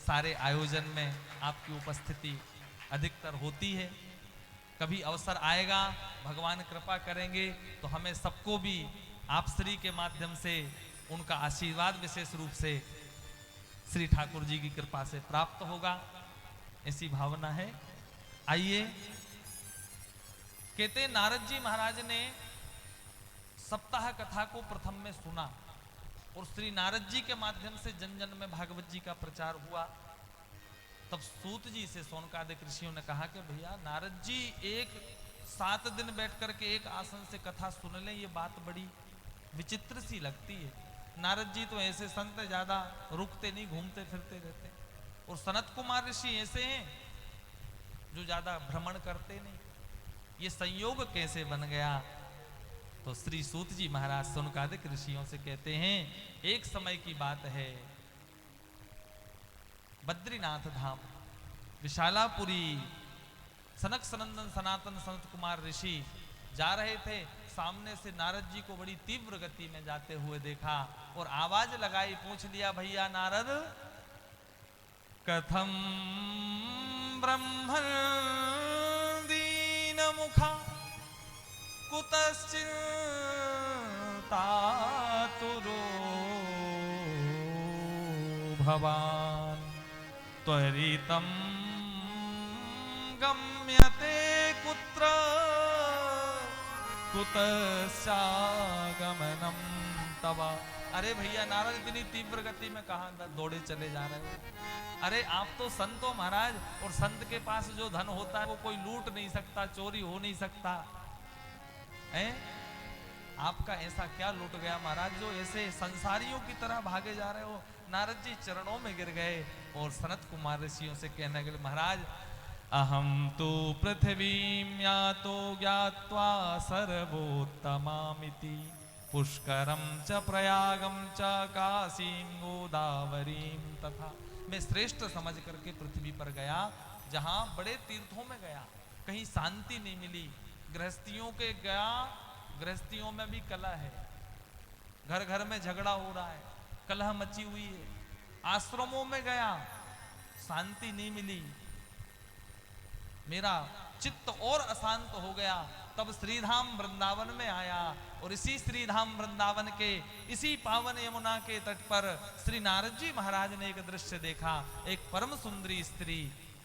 सारे आयोजन में आपकी उपस्थिति अधिकतर होती है। कभी अवसर आएगा, भगवान कृपा करेंगे तो हमें सबको भी आप श्री के माध्यम से उनका आशीर्वाद विशेष रूप से श्री ठाकुर जी की कृपा से प्राप्त होगा, ऐसी भावना है। आइए, कहते नारद जी महाराज ने सप्ताह कथा को प्रथम में सुना और श्री नारद जी के माध्यम से जन जन में भागवत जी का प्रचार हुआ। तब सूत जी से शौनकादिक ऋषियों ने कहा कि भैया नारद जी एक 7 दिन बैठ करके एक आसन से कथा सुन लें, ये बात बड़ी विचित्र सी लगती है। नारद जी तो ऐसे संत ज्यादा रुकते नहीं, घूमते फिरते रहते, और सनत कुमार ऋषि ऐसे हैं जो ज्यादा भ्रमण करते नहीं। ये संयोग कैसे बन गया? तो श्री सूत जी महाराज शौनकादिक ऋषियों से कहते हैं, एक समय की बात है, बद्रीनाथ धाम विशालापुरी सनक सनंदन सनातन सनत कुमार ऋषि जा रहे थे। सामने से नारद जी को बड़ी तीव्र गति में जाते हुए देखा और आवाज लगाई, पूछ लिया, भैया नारद, कथम ब्रह्मण दीन मुखा कुतश्चिन्तातुरो भवान् त्वरितं गम्यते कुत्र कुतश्चागमनं तव। अरे भैया नारद, इतनी तीव्र गति में कहाँ दौड़े चले जा रहे हो? अरे आप तो संत हो महाराज, और संत के पास जो धन होता है वो कोई लूट नहीं सकता, चोरी हो नहीं सकता है। आपका ऐसा क्या लूट गया महाराज जो ऐसे संसारियों की तरह भागे जा रहे हो? नारद जी चरणों में गिर गए और सनत कुमार ऋषियों से कहने लगे, महाराज अहम तो पृथ्वीं यातो ज्ञात्वा सर्वोत्तमामिति पुष्करम च प्रयागम च काशीं गोदावरीं तथा। मैं श्रेष्ठ समझ करके पृथ्वी पर गया, जहां बड़े तीर्थों में गया, कहीं शांति नहीं मिली। गृहस्थियों के गया, गृहस्थियों में भी कलह है, घर घर में झगड़ा हो रहा है, कलह मची हुई है। आश्रमों में गया, शांति नहीं मिली, मेरा चित्त और अशांत हो गया। तब श्रीधाम वृंदावन में आया और इसी श्रीधाम वृंदावन के इसी पावन यमुना के तट पर श्री नारद जी महाराज ने एक दृश्य देखा। एक परम सुंदरी स्त्री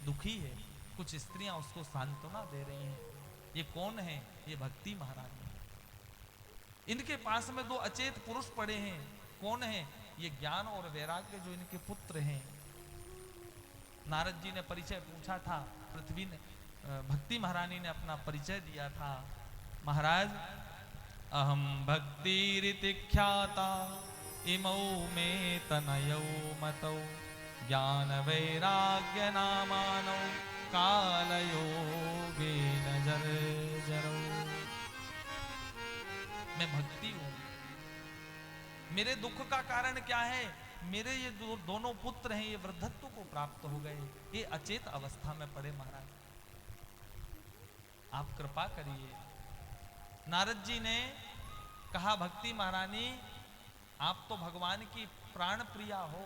दुखी है, कुछ स्त्रियां उसको सांत्वना दे रही हैं। ये कौन है? ये भक्ति महारानी। इनके पास में 2 अचेत पुरुष पड़े हैं। कौन है? ये ज्ञान और वैराग्य जो इनके पुत्र हैं। नारद जी ने परिचय पूछा था, पृथ्वी ने भक्ति महारानी ने अपना परिचय दिया था। महाराज अहम भक्तिरिति ख्याता इमौ मे तनयौ मतौ ज्ञान वैराग्य नामानौ कालयोगेन जर्जरौ। मैं भक्ति हूं। मेरे दुख का कारण क्या है? मेरे ये दोनों पुत्र हैं, ये वृद्धत्व को प्राप्त हो गए, ये अचेत अवस्था में पड़े। महाराज आप कृपा करिए। नारद जी ने कहा, भक्ति महारानी आप तो भगवान की प्राण प्रिया हो,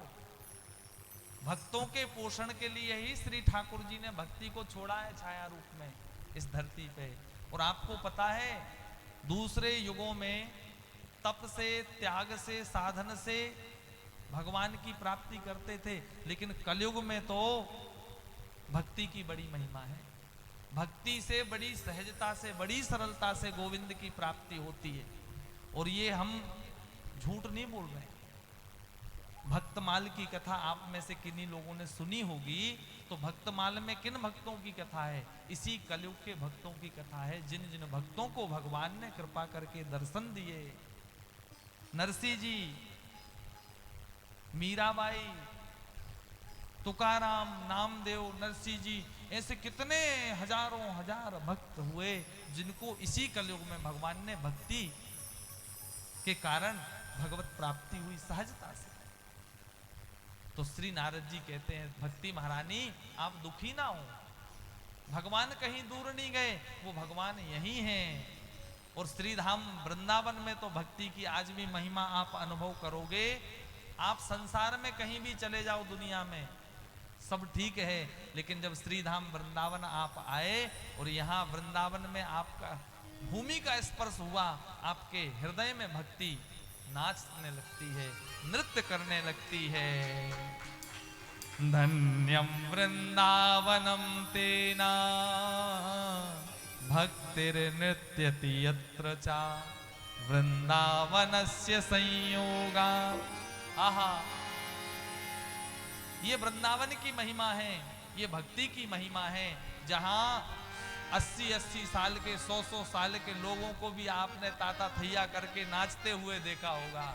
भक्तों के पोषण के लिए ही श्री ठाकुर जी ने भक्ति को छोड़ा है छाया रूप में इस धरती पे। और आपको पता है दूसरे युगों में तप से, त्याग से, साधन से भगवान की प्राप्ति करते थे, लेकिन कलयुग में तो भक्ति की बड़ी महिमा है। भक्ति से बड़ी सहजता से, बड़ी सरलता से गोविंद की प्राप्ति होती है। और ये हम झूठ नहीं बोल रहे। भक्तमाल की कथा आप में से किन्हीं लोगों ने सुनी होगी। तो भक्तमाल में किन भक्तों की कथा है? इसी कलयुग के भक्तों की कथा है, जिन जिन भक्तों को भगवान ने कृपा करके दर्शन दिए। नरसिंह जी, मीराबाई, तुकाराम, नामदेव, नरसिंह जी, ऐसे कितने हजारों हजार भक्त हुए जिनको इसी कलयुग में भगवान ने भक्ति के कारण भगवत प्राप्ति हुई सहजता से। तो श्री नारद जी कहते हैं, भक्ति महारानी आप दुखी ना हो, भगवान कहीं दूर नहीं गए, वो भगवान यही हैं। और श्रीधाम वृंदावन में तो भक्ति की आज भी महिमा आप अनुभव करोगे। आप संसार में कहीं भी चले जाओ दुनिया में, सब ठीक है, लेकिन जब श्रीधाम वृंदावन आप आए और यहाँ वृंदावन में आपका भूमि का स्पर्श हुआ, आपके हृदय में भक्ति नाचने लगती है, नृत्य करने लगती है। धन्यम वृंदावनम तेना भक्तिर्नृत्यति यत्र चा वृंदावनस्य संयोगा। आहा, ये वृंदावन की महिमा है, ये भक्ति की महिमा है, जहां 80-80 साल के, 100-100 साल के लोगों को भी आपने ताता थैया करके नाचते हुए देखा होगा,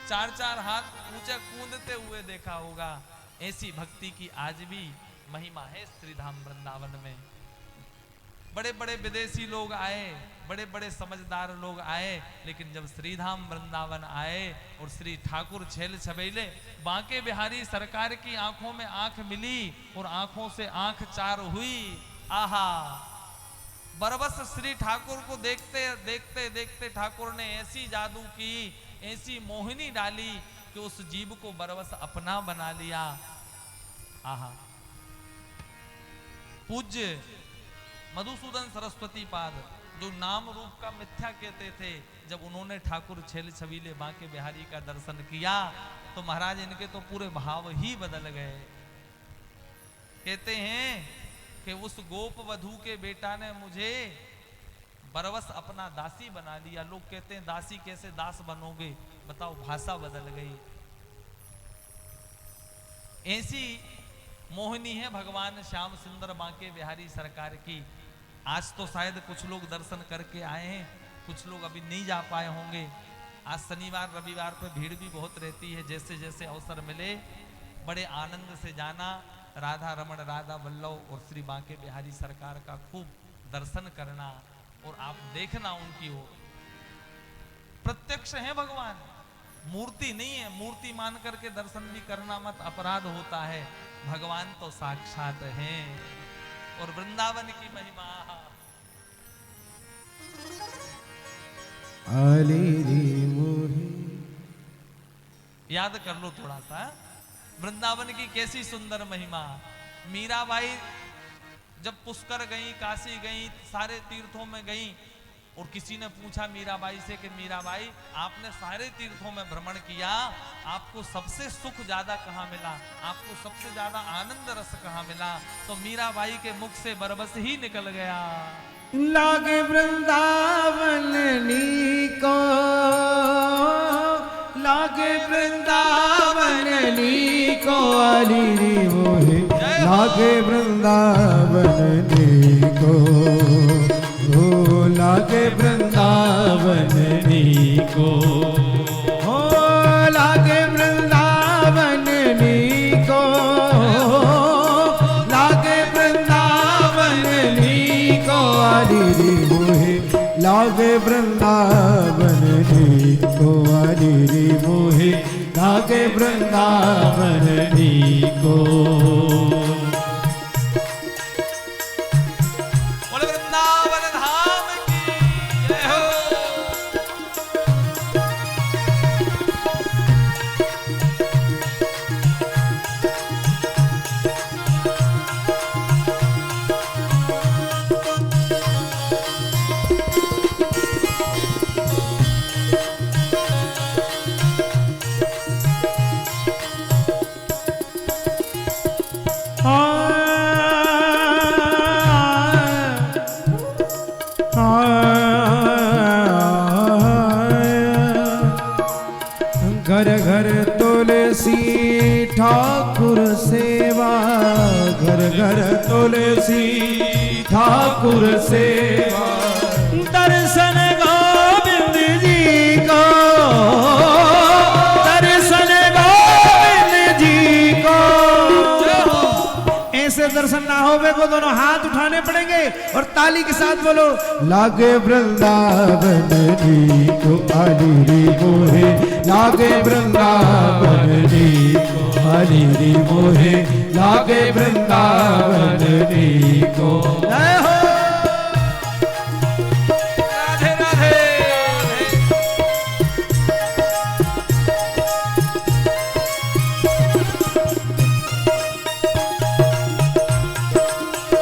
4-4 हाथ ऊंचे कूदते हुए देखा होगा। ऐसी भक्ति की आज भी महिमा है श्रीधाम वृंदावन में। बड़े बड़े विदेशी लोग आए, बड़े बड़े समझदार लोग आए, लेकिन जब श्रीधाम वृंदावन आए और श्री ठाकुर छेल छबेले बांके बिहारी सरकार की आंखों में आंख मिली और आंखों से आंख चार हुई। आहा, बरबस श्री ठाकुर को देखते देखते देखते ठाकुर ने ऐसी जादू की, ऐसी मोहिनी डाली कि उस जीव को बरबस अपना बना लिया। आहा, पूज्य मधुसूदन सरस्वती पाद जो नाम रूप का मिथ्या कहते थे, जब उन्होंने ठाकुर छेल छबीले बांके बिहारी का दर्शन किया तो महाराज इनके तो पूरे भाव ही बदल गए। कहते हैं कि उस गोप वधू के बेटा ने मुझे बरबस अपना दासी बना लिया। लोग कहते हैं दासी कैसे दास बनोगे, बताओ, भाषा बदल गई। ऐसी मोहिनी है भगवान श्याम सुंदर बांके बिहारी सरकार की। आज तो शायद कुछ लोग दर्शन करके आए हैं, कुछ लोग अभी नहीं जा पाए होंगे। आज शनिवार रविवार पे भीड़ भी बहुत रहती है। जैसे जैसे अवसर मिले बड़े आनंद से जाना, राधा रमण, राधा वल्लभ और श्री बांके बिहारी सरकार का खूब दर्शन करना और आप देखना उनकी ओर। प्रत्यक्ष है भगवान, मूर्ति नहीं है। मूर्ति मान करके दर्शन भी करना मत, अपराध होता है। भगवान तो साक्षात हैं। और वृंदावन की महिमा, याद कर लो थोड़ा सा, वृंदावन की कैसी सुंदर महिमा। मीराबाई जब पुष्कर गई, काशी गई, सारे तीर्थों में गई, और किसी ने पूछा मीराबाई से कि मीराबाई आपने सारे तीर्थों में भ्रमण किया, आपको सबसे सुख ज्यादा कहाँ मिला, आपको सबसे ज्यादा आनंद रस कहाँ मिला? तो मीराबाई के मुख से बरबस ही निकल गया, लागे वृंदावन नीको, लागे वृंदावन नीको, अली मोहे लागे वृंदावन नीको, लागे वृंदावन नीको, हो लागे वृंदावन नीको, लागे वृंदावन नीको, अली मोहे लागे वृंदावन नीको, अली मोहे लागे वृंदावन नीको। घर घर तुलसी ठाकुर सेवा, घर घर तुलसी ठाकुर सेवा। दर्शन गोविंद जी को, दर्शन गोविंद जी को। ऐसे दर्शन ना होवे को दोनों हाथ उठाने पड़ेंगे और ताली के साथ बोलो, लागे वृंदावन जी को आली रे मोहे, लागे वृंदावन जी को आली रे मोहे, लागे वृंदावन जी को। जय हो। राधे राधे।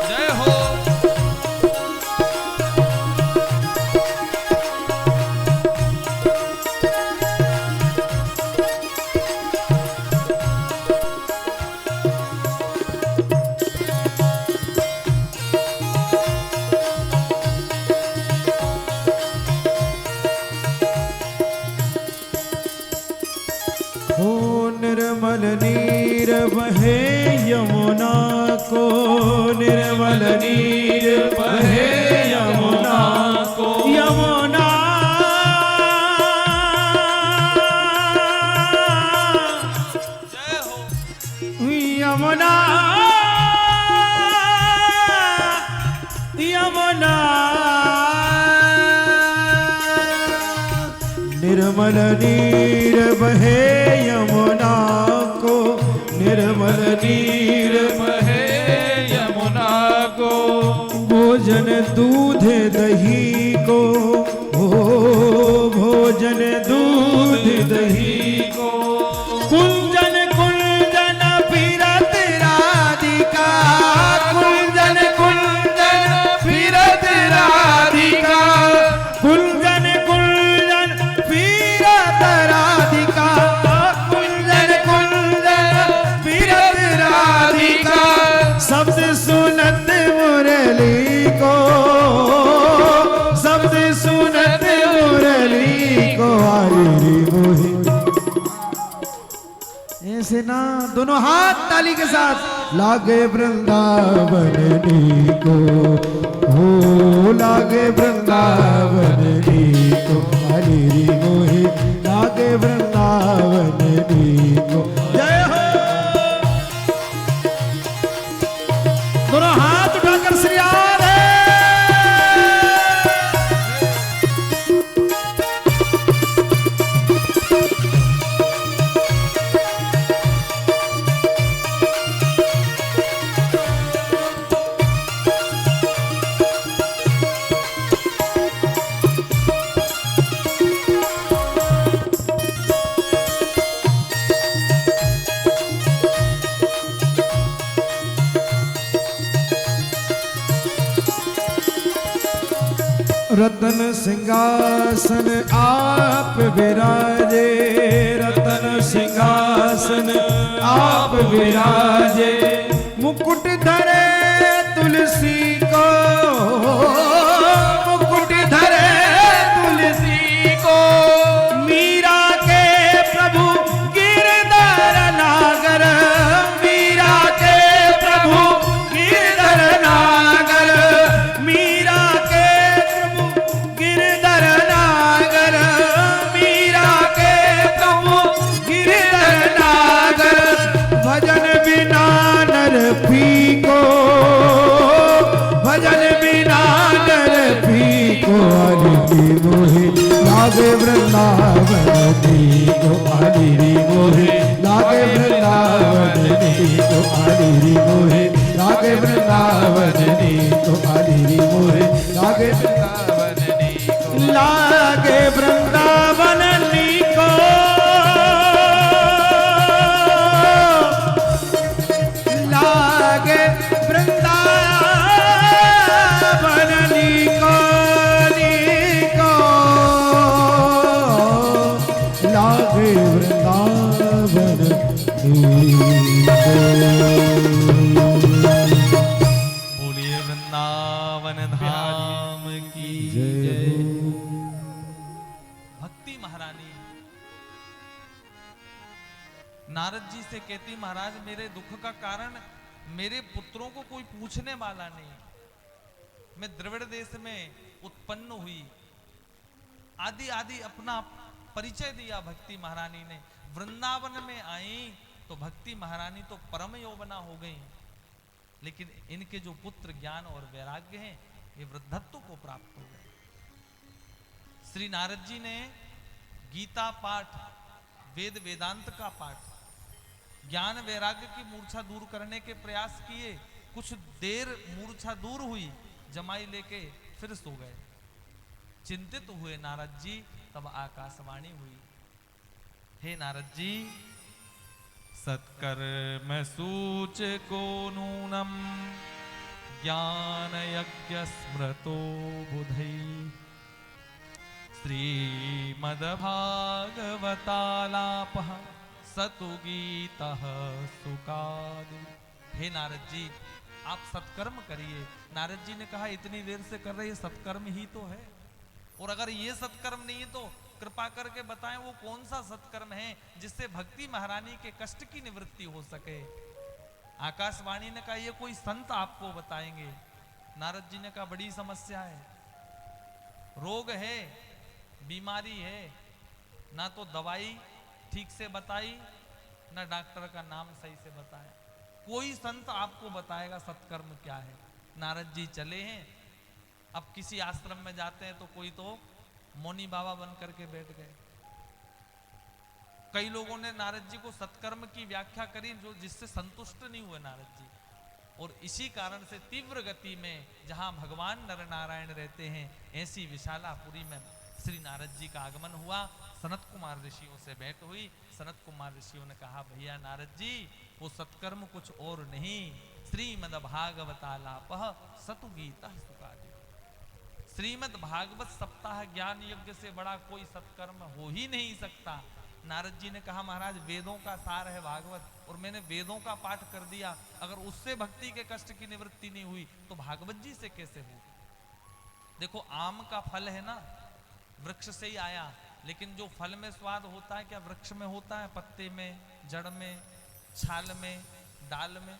जय हो। हो निर्मल नीर बहे यमुना को, निर्मल नीर बहे यमुना को। यमुना जय हो। यमुना यमुना निर्मल नीर बहे यमुना को, निर्मल नीर बहे यमुना को। भोजन दूध दही को, ओ भोजन दूध दही को। कुंजन कुंजन फिरत राधिका, कुंजन कुंजन फिरत राधिका, कुंजन कुंजन फिरत राधिका, कुंजन कुंजन फिरत राधिका। शब्द सुनत मुरली को, शब्द सुनत मुरली को आली रे मोहे। ऐसे ना, दोनों हाथ ताली के साथ, लागे वृंदावन जी को, हो लागे वृंदावन जी को आली रे मोहे, लागे वृंदावन जी को। जय हो। दोनों हाथ उठाकर श्री राधे। रतन सिंहासन आप विराजे, रतन सिंहासन आप विराजे। मुकुट धरे तुलसी को, मुकुट धरे तुलसी को। मीरा के प्रभु गिरधर नागर, मीरा के प्रभु गिरधर नागर, मीरा के प्रभु गिरधर नागर, मीरा के प्रभु गिरधर नागर। भजन बिना नर फीको, भजन बिना नर फीको आली रे मोहे, लागे वृंदावन जी को आली रे मोहे, लागे वृंदावन जी को आली रे मोहे, लागे वृंदावन जी को आली रे मोहे, लागे वृंदावन जी को, लागे वृंदावन जी को, लागे वृंदावन जी को, लागे वृंदावन बोलिए वृंदावन धाम की जय। भक्ति महारानी नारद जी से कहती महाराज मेरे दुख का कारण मेरे पुत्रों को कोई पूछने वाला नहीं, मैं द्रविड़ देश में उत्पन्न हुई, आदि आदि अपना परिचय दिया भक्ति महारानी ने। वृंदावन में आई तो भक्ति महारानी तो परम यौवना हो गई, लेकिन इनके जो पुत्र ज्ञान और वैराग्य हैं ये वृद्धत्व को प्राप्त हो गए। श्री नारद जी ने गीता पाठ, वेद वेदांत का पाठ, ज्ञान वैराग्य की मूर्छा दूर करने के प्रयास किए। कुछ देर मूर्छा दूर हुई, जमाई लेके फिर सो गए। चिंतित हुए नारद जी, तब आकाशवाणी हुई, हे नारद जी, सत्कर्म सूचको नूनम ज्ञान यज्ञ स्मृतो बुधै श्रीमद्भागवतालापः सतु गीतः सुकादि। हे नारद जी, आप सत्कर्म करिए। नारद जी ने कहा इतनी देर से कर रहे सत्कर्म ही तो है, और अगर ये सत्कर्म नहीं है तो कृपा करके बताएं वो कौन सा सत्कर्म है जिससे भक्ति महारानी के कष्ट की निवृत्ति हो सके। आकाशवाणी ने कहा ये कोई संत आपको बताएंगे। नारद जी ने कहा बड़ी समस्या है, रोग है, बीमारी है, ना तो दवाई ठीक से बताई, ना डॉक्टर का नाम सही से बताया, कोई संत आपको बताएगा सत्कर्म क्या है। नारद जी चले हैं, अब किसी आश्रम में जाते हैं तो कोई तो मौनी बाबा बन करके बैठ गए। कई लोगों ने नारद जी को सत्कर्म की व्याख्या करी जो जिससे संतुष्ट नहीं हुए नारद जी, और इसी कारण से तीव्र गति में जहां भगवान नर नारायण रहते हैं ऐसी विशालापुरी में श्री नारद जी का आगमन हुआ। सनत कुमार ऋषियों से भेंट हुई। सनत कुमार ऋषियों ने कहा भैया नारद जी वो सत्कर्म कुछ और नहीं, श्रीमद् भागवतालापः सतु गीता सुकादि। श्रीमद् भागवत सप्ताह ज्ञान यज्ञ से बड़ा कोई सत्कर्म हो ही नहीं सकता। नारद जी ने कहा महाराज वेदों का सार है भागवत, और मैंने वेदों का पाठ कर दिया, अगर उससे भक्ति के कष्ट की निवृत्ति नहीं हुई तो भागवत जी से कैसे हो। देखो आम का फल है ना, वृक्ष से ही आया, लेकिन जो फल में स्वाद होता है क्या वृक्ष में होता है? पत्ते में, जड़ में, छाल में, डाल में।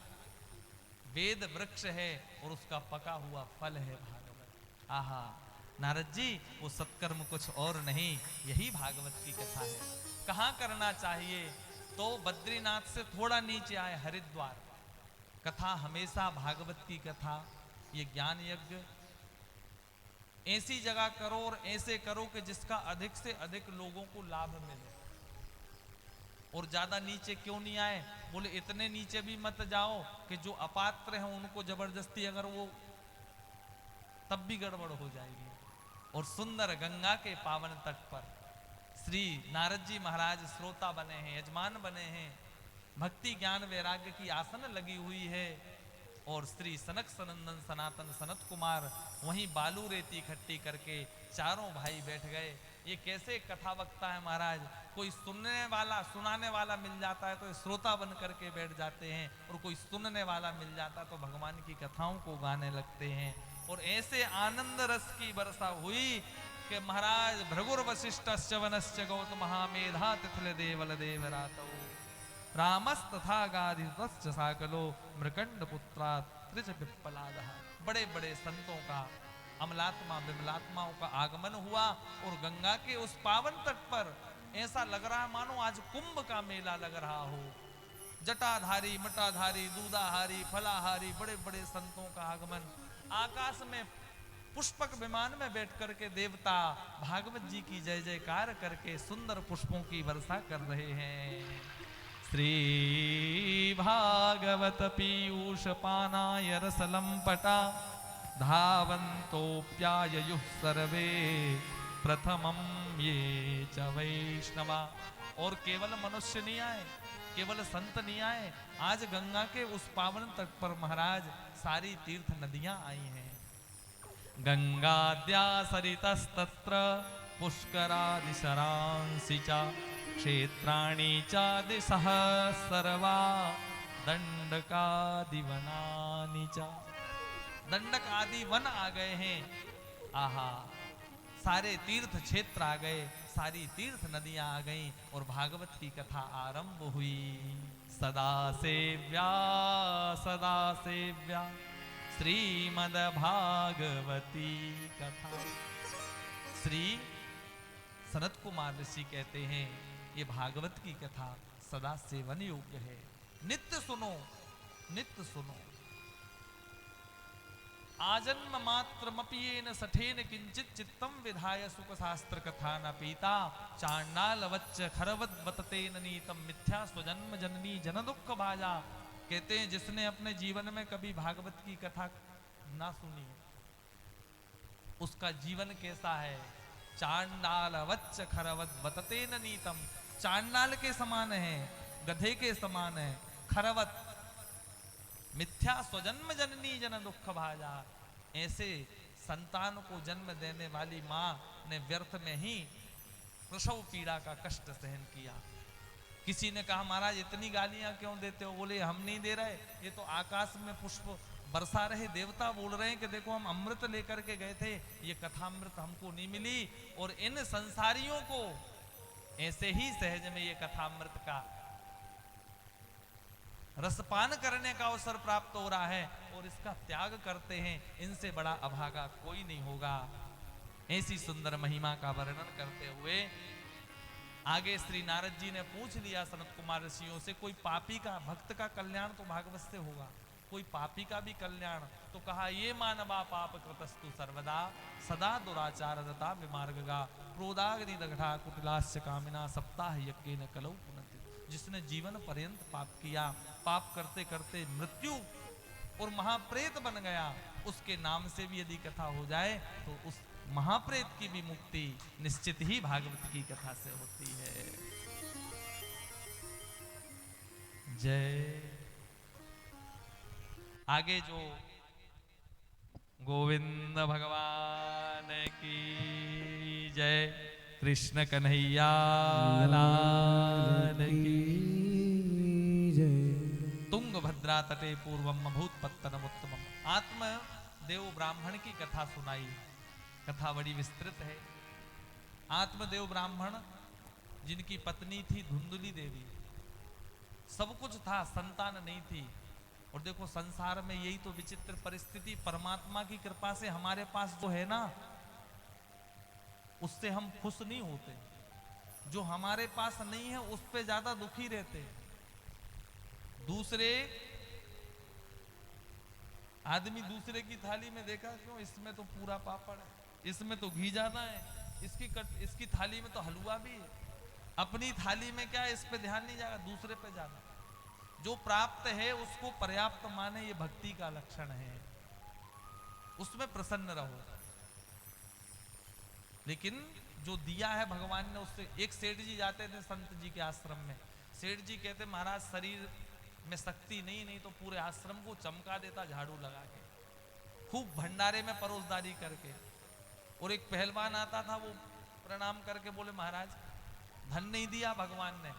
वेद वृक्ष है और उसका पका हुआ फल है भागवत। आहा नारद जी वो सत्कर्म कुछ और नहीं, यही भागवत की कथा है। कहाँ करना चाहिए? तो बद्रीनाथ से थोड़ा नीचे आए हरिद्वार। कथा हमेशा भागवत की कथा, ये ज्ञान यज्ञ ऐसी जगह करो और ऐसे करो कि जिसका अधिक से अधिक लोगों को लाभ मिले। और ज्यादा नीचे क्यों नहीं आए? बोले इतने नीचे भी मत जाओ कि जो अपात्र हैं उनको जबरदस्ती अगर वो, तब भी गड़बड़ हो जाएगी। और सुंदर गंगा के पावन तट पर श्री नारद जी महाराज श्रोता बने हैं, यजमान बने हैं, भक्ति ज्ञान वैराग्य की आसन लगी हुई है। और श्री सनक सनंदन सनातन सनत कुमार वहीं बालू रेती इकट्ठी करके चारों भाई बैठ गए। ये कैसे कथा वक्ता है महाराज, कोई सुनने वाला सुनाने वाला मिल जाता है तो श्रोता बन करके बैठ जाते हैं, और कोई सुनने वाला मिल जाता है तो भगवान की कथाओं को गाने लगते हैं। और ऐसे आनंद रस की वर्षा हुई कि महाराज भृगुर वशिष्ठस्य वनस्य गौतम महामेधा तिथल देवल देवरातौ रामस्तथा गाधितश्च साकलो मृकंड पुत्रात् त्रिज पिप्पलादः। बड़े बड़े संतों का, अमलात्मा विमलात्माओं का आगमन हुआ, और गंगा के उस पावन तट पर ऐसा लग रहा मानो आज कुंभ का मेला लग रहा हो। जटाधारी, मटाधारी, दूधाहारी, फलाहारी बड़े बड़े संतों का आगमन। आकाश में पुष्पक विमान में बैठ करके देवता भागवत जी की जय जयकार करके सुंदर पुष्पों की वर्षा कर रहे हैं। श्री भागवत पीयूष पानाय रसलंपटा धावन्तोऽप्याययुः सर्वे प्रथमं ये च वैष्णवा। और केवल मनुष्य नहीं आए, केवल संत नहीं आए, आज गंगा के उस पावन तट पर महाराज सारी तीर्थ नदियां आई हैं। गंगाद्या सरितस्तत्र पुष्करादिशरांसि च क्षेत्राणि चादिशः सर्वा दंडकादिवनानि च। दंडक आदि वन आ गए हैं। आहा सारे तीर्थ क्षेत्र आ गए, सारी तीर्थ नदियां आ गईं और भागवत की कथा आरंभ हुई। सदा सेव्या श्रीमद् भागवती कथा। श्री सनत कुमार ऋषि कहते हैं ये भागवत की कथा सदा सेवन योग्य है। नित्य सुनो, नित्य सुनो। आजन्म मात्रमपियेन सठेन किंचित चित्तम विधाय सुख शास्त्र कथा न पीता। चांडाल वच्च खरवत बततेन नीतम मिथ्या स्वजन्म जननी जन दुख भाजा। कहते हैं जिसने अपने जीवन में कभी भागवत की कथा ना सुनी उसका जीवन कैसा है। चांडाल वच्च खरवत बततेन नीतम, चांडाल के समान है, गधे के समान है। खरवत मिथ्या स्वजन्म जननी जन दुख भाजा। ऐसे संतान को जन्म देने वाली मां ने व्यर्थ में ही प्रसव पीड़ा का कष्ट सहन किया। किसी ने कहा महाराज इतनी गालियां क्यों देते हो? बोले हम नहीं दे रहे, ये तो आकाश में पुष्प बरसा रहे देवता बोल रहे हैं कि देखो हम अमृत लेकर के गए थे, ये कथामृत हमको नहीं मिली और इन संसारियों को ऐसे ही सहज में ये कथामृत का रसपान करने का अवसर प्राप्त हो रहा है और इसका त्याग करते हैं। इनसे बड़ा अभागा कोई नहीं होगा। ऐसी सुंदर महिमा का वर्णन करते हुए आगे श्री नारद जी ने पूछ लिया सनत कुमार ऋषियों से, कोई पापी का भक्त का कल्याण तो भागवत से होगा, कोई पापी का भी कल्याण? तो कहा ये मानवा पाप कृतस्तु सर्वदा सदा दुराचार दता विमार्गगा क्रोधाग्नि दग्धा कुटिलास्य कामिना सप्ताह यज्ञेन कलौ पुनति। जिसने जीवन पर्यंत पाप किया, पाप करते करते मृत्यु और महाप्रेत बन गया, उसके नाम से भी यदि कथा हो जाए तो उस महाप्रेत की भी मुक्ति निश्चित ही भागवत की कथा से होती है। जय। आगे जो गोविंद भगवान की जय, कृष्ण कन्हैया लाल की जय। तुंगभद्रा तटे पूर्वम भूतपत्तनम उत्तमम। आत्म देव ब्राह्मण की कथा सुनाई। कथा बड़ी विस्तृत है। आत्मदेव ब्राह्मण जिनकी पत्नी थी धुंधुली देवी, सब कुछ था, संतान नहीं थी। और देखो संसार में यही तो विचित्र परिस्थिति, परमात्मा की कृपा से हमारे पास जो है ना उससे हम खुश नहीं होते, जो हमारे पास नहीं है उस पे ज्यादा दुखी रहते। दूसरे आदमी दूसरे की थाली में देखा क्यों, इसमें तो पूरा पापड़ है, इसमें तो घी ज्यादा है, इसकी थाली में तो हलवा भी है। अपनी थाली में क्या है इस पे ध्यान नहीं जाएगा, दूसरे पे जाना। जो प्राप्त है उसको पर्याप्त माने, ये भक्ति का लक्षण है, उसमें प्रसन्न रहो। लेकिन जो दिया है भगवान ने उससे। एक सेठ जी जाते थे संत जी के आश्रम में। सेठ जी कहते महाराज शरीर में शक्ति नहीं तो पूरे आश्रम को चमका देता झाड़ू लगा के, खूब भंडारे में परोसदारी करके। और एक पहलवान आता था, वो प्रणाम करके बोले महाराज धन नहीं दिया भगवान ने,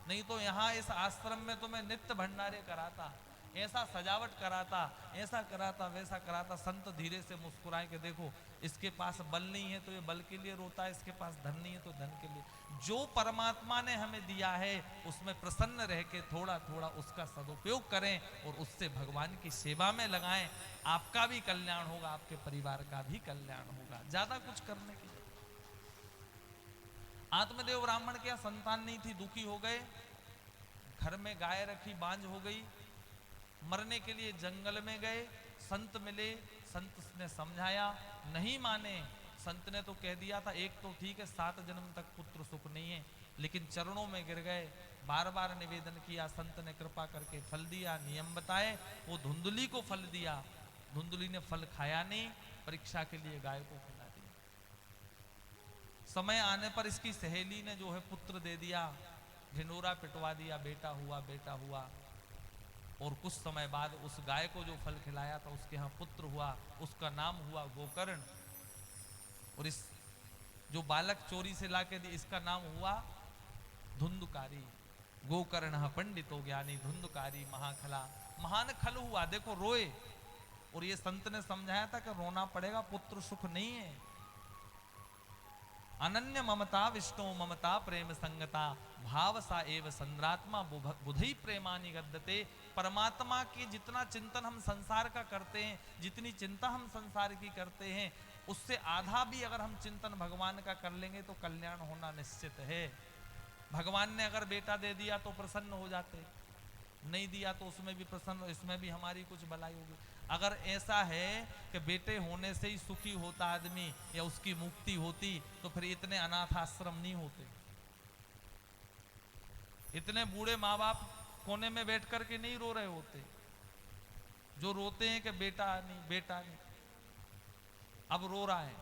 नहीं तो यहाँ इस आश्रम में तो मैं नित्य भंडारे कराता, ऐसा सजावट कराता, ऐसा कराता, वैसा कराता। संत धीरे से मुस्कुराए के देखो इसके पास बल नहीं है तो ये बल के लिए रोता है, इसके पास धन नहीं है तो धन के लिए। जो परमात्मा ने हमें दिया है उसमें प्रसन्न रह के थोड़ा थोड़ा उसका सदुपयोग करें और उससे भगवान की सेवा में लगाएं। आपका भी कल्याण होगा, आपके परिवार का भी कल्याण होगा। ज्यादा कुछ करने की। आत्मदेव ब्राह्मण क्या संतान नहीं थी, दुखी हो गए, घर में गाय रखी बांझ हो गई, मरने के लिए जंगल में गए। संत मिले, संत ने समझाया, नहीं माने। संत ने तो कह दिया था एक तो ठीक है 7 जन्म तक पुत्र सुख नहीं है, लेकिन चरणों में गिर गए, बार बार निवेदन किया। संत ने कृपा करके फल दिया, नियम बताए, वो धुंधुली को फल दिया। धुंधुली ने फल खाया नहीं, परीक्षा के लिए गाय को खिला दिया। समय आने पर इसकी सहेली ने जो है पुत्र दे दिया, ढिंडोरा पिटवा दिया, बेटा हुआ, बेटा हुआ। और कुछ समय बाद उस गाय को जो फल खिलाया था उसके यहाँ पुत्र हुआ, उसका नाम हुआ गोकर्ण। और इस जो बालक चोरी से लाके दी इसका नाम हुआ धुंधकारी। गोकर्ण पंडितो ज्ञानी धुंधकारी महाखला, महान खल हुआ। देखो रोए, और ये संत ने समझाया था कि रोना पड़ेगा, पुत्र सुख नहीं है। अनन्य ममता विष्णु ममता प्रेम संगता भाव सा एव संद्रात्मा बुधई प्रेमानि गद्यते। परमात्मा की जितना चिंतन हम संसार का करते हैं, जितनी चिंता हम संसार की करते हैं, उससे आधा भी अगर हम चिंतन भगवान का कर लेंगे तो कल्याण होना निश्चित है। भगवान ने अगर बेटा दे दिया तो प्रसन्न हो जाते, नहीं दिया तो उसमें भी प्रसन्न, इसमें भी हमारी कुछ भलाई होगी। अगर ऐसा है कि बेटे होने से ही सुखी होता आदमी या उसकी मुक्ति होती तो फिर इतने अनाथ आश्रम नहीं होते, इतने बूढ़े माँ बाप कोने में बैठ करके नहीं रो रहे होते, जो रोते हैं कि बेटा नहीं बेटा नहीं। अब रो रहा है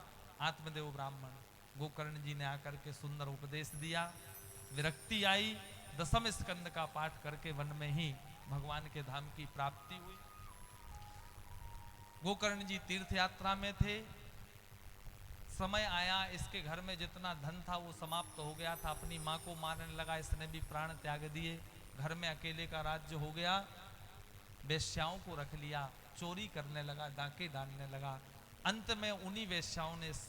आत्मदेव ब्राह्मण। गोकर्ण जी ने आकर के सुंदर उपदेश दिया, विरक्ति आई, 10वें स्कंद का पाठ करके वन में ही भगवान के धाम की प्राप्ति हुई। गोकर्ण जी तीर्थ यात्रा में थे, समय आया इसके घर में जितना धन था वो समाप्त हो गया था, अपनी माँ को मारने लगा, इसने भी प्राण त्याग दिए, घर में अकेले का राज्य हो गया, वेश्याओं को रख लिया, चोरी करने लगा, डाके डालने लगा। अंत में उन्हीं वेश्याओं ने इस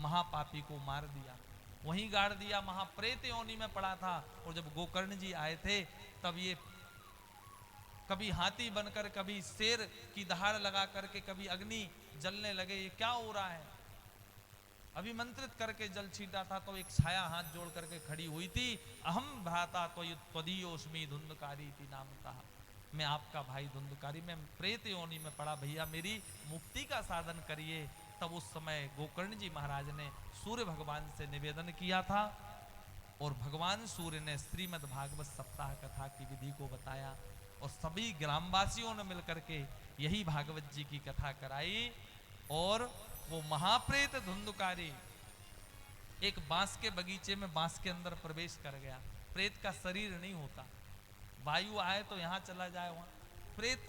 महापापी को मार दिया, वहीं गाड़ दिया, महाप्रेत योनि में पड़ा था। और जब गोकर्ण जी आए थे तब ये कभी हाथी बनकर, कभी शेर की दहाड़ लगा करके, कभी अग्नि जलने लगे, ये क्या हो रहा है। अभिमंत्रित करके जल छीटा था तो एक छाया हाथ जोड़ करके खड़ी हुई थी, अहम भ्राता त्वदीयोस्मि धुंधकारी थी नामता, मैं आपका भाई धुंधकारी, मैं प्रेत योनि में पड़ा, भैया मेरी मुक्ति का साधन करिए। तब उस समय गोकर्ण जी महाराज ने सूर्य भगवान से निवेदन किया था और भगवान सूर्य ने श्रीमद् भागवत सप्ताह कथा की विधि को बताया और सभी ग्रामवासियों ने मिलकर के यही भागवत जी की कथा कराई। और वो महाप्रेत धुंधकारी एक बांस के बगीचे में बांस के अंदर प्रवेश कर गया। प्रेत का शरीर नहीं होता, वायु आए तो यहां चला जाए वहां, प्रेत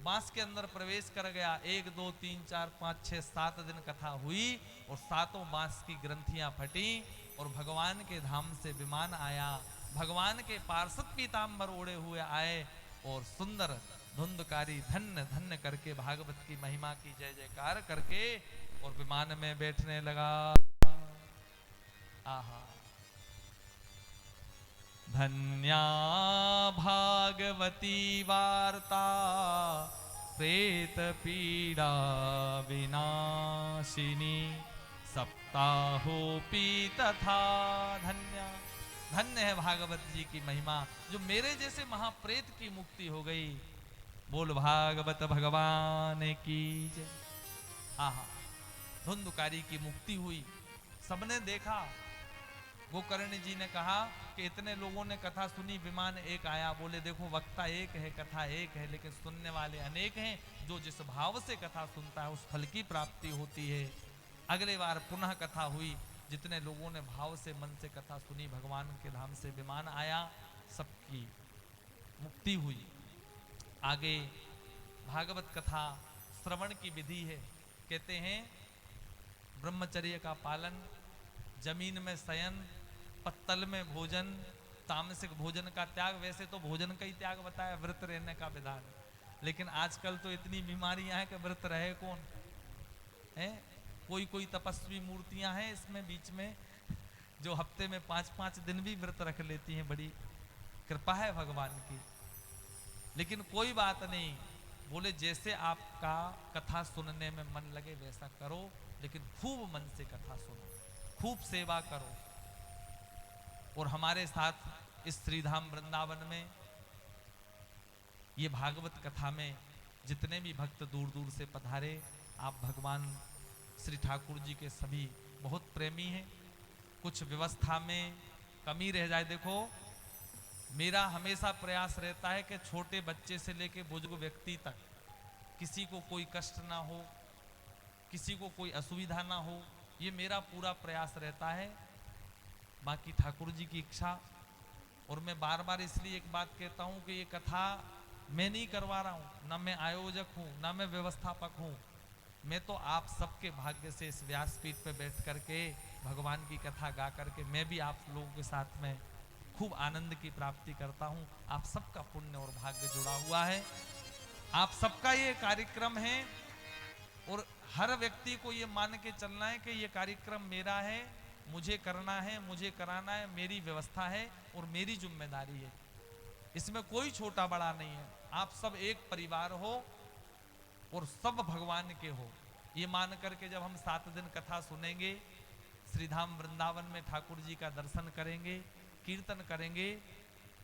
बांस के अंदर प्रवेश कर गया। 1 2 3 4 5 6 7 दिन कथा हुई और सातों बांस की ग्रंथियां फटी और भगवान के धाम से विमान आया, भगवान के पार्षद पीताम्बर ओढ़े हुए आए और सुंदर धुंधकारी धन्य धन्य करके भागवत की महिमा की जय जयकार करके और विमान में बैठने लगा। आहा, धन्या भागवती वार्ता प्रेत पीड़ा विनाशिनी सप्ताहोपि तथा धन्या। धन्य है भागवत जी की महिमा, जो मेरे जैसे महाप्रेत की मुक्ति हो गई। बोल भागवत भगवान की जय। आहा, धुंधकारी की मुक्ति हुई, सबने देखा। गोकर्ण जी ने कहा कि इतने लोगों ने कथा सुनी, विमान एक आया, बोले देखो वक्ता एक है, कथा एक है, लेकिन सुनने वाले अनेक हैं। जो जिस भाव से कथा सुनता है उस फल की प्राप्ति होती है। अगले बार पुनः कथा हुई, जितने लोगों ने भाव से मन से कथा सुनी, भगवान के धाम से विमान आया, सबकी मुक्ति हुई। आगे भागवत कथा श्रवण की विधि है। कहते हैं ब्रह्मचर्य का पालन, जमीन में शयन, पत्तल में भोजन, तामसिक भोजन का त्याग। वैसे तो भोजन का ही त्याग बताया, व्रत रहने का विधान, लेकिन आजकल तो इतनी बीमारियां हैं कि व्रत रहे कौन है। कोई कोई तपस्वी मूर्तियां हैं इसमें बीच में जो हफ्ते में 5-5 दिन भी व्रत रख लेती हैं, बड़ी कृपा है भगवान की। लेकिन कोई बात नहीं, बोले जैसे आपका कथा सुनने में मन लगे वैसा करो, लेकिन खूब मन से कथा सुनो, खूब सेवा करो। और हमारे साथ इस श्रीधाम वृंदावन में ये भागवत कथा में जितने भी भक्त दूर दूर से पधारे, आप भगवान श्री ठाकुर जी के सभी बहुत प्रेमी हैं। कुछ व्यवस्था में कमी रह जाए, देखो मेरा हमेशा प्रयास रहता है कि छोटे बच्चे से लेकर बुजुर्ग व्यक्ति तक किसी को कोई कष्ट ना हो, किसी को कोई असुविधा ना हो, ये मेरा पूरा प्रयास रहता है। बाकी ठाकुर जी की इच्छा। और मैं बार बार इसलिए एक बात कहता हूँ कि ये कथा मैं नहीं करवा रहा हूँ, ना मैं आयोजक हूँ, ना मैं व्यवस्थापक हूँ, मैं तो आप सबके भाग्य से इस व्यासपीठ पे बैठ करके भगवान की कथा गा करके मैं भी आप लोगों के साथ में खूब आनंद की प्राप्ति करता हूँ। आप सबका पुण्य और भाग्य जुड़ा हुआ है, आप सबका ये कार्यक्रम है। और हर व्यक्ति को ये मान के चलना है कि ये कार्यक्रम मेरा है मुझे करना है, मुझे कराना है, मेरी व्यवस्था है और मेरी जिम्मेदारी है। इसमें कोई छोटा बड़ा नहीं है। आप सब एक परिवार हो और सब भगवान के हो, ये मान करके जब हम 7 दिन कथा सुनेंगे, श्रीधाम वृंदावन में ठाकुर जी का दर्शन करेंगे, कीर्तन करेंगे,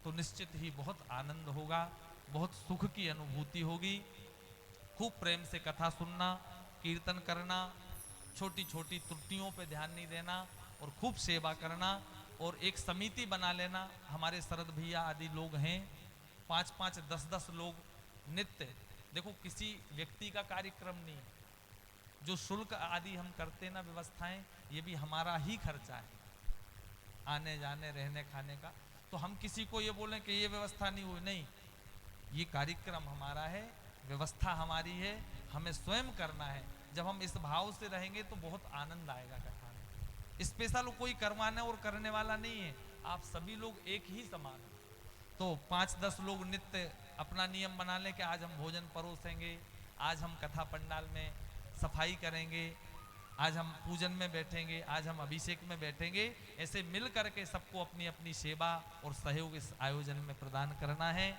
तो निश्चित ही बहुत आनंद होगा, बहुत सुख की अनुभूति होगी। खूब प्रेम से कथा सुनना, कीर्तन करना, छोटी छोटी त्रुटियों पे ध्यान नहीं देना और खूब सेवा करना। और एक समिति बना लेना, हमारे शरद भैया आदि लोग हैं, 5-5, 10-10 लोग नित्य। देखो किसी व्यक्ति का कार्यक्रम नहीं, जो शुल्क आदि हम करते ना व्यवस्थाएं, ये भी हमारा ही खर्चा है, आने जाने रहने खाने का। तो हम किसी को ये बोलें कि ये व्यवस्था नहीं हुई, नहीं, ये कार्यक्रम हमारा है, व्यवस्था हमारी है, हमें स्वयं करना है। जब हम इस भाव से रहेंगे तो बहुत आनंद आएगा कथा में। स्पेशल कोई करवाने और करने वाला नहीं है, आप सभी लोग एक ही समान हैं। तो 5-10 लोग नित्य अपना नियम बना लें कि आज हम भोजन परोसेंगे, आज हम कथा पंडाल में सफाई करेंगे, आज हम पूजन में बैठेंगे, आज हम अभिषेक में बैठेंगे। ऐसे मिल करके सबको अपनी अपनी सेवा और सहयोग इस आयोजन में प्रदान करना है।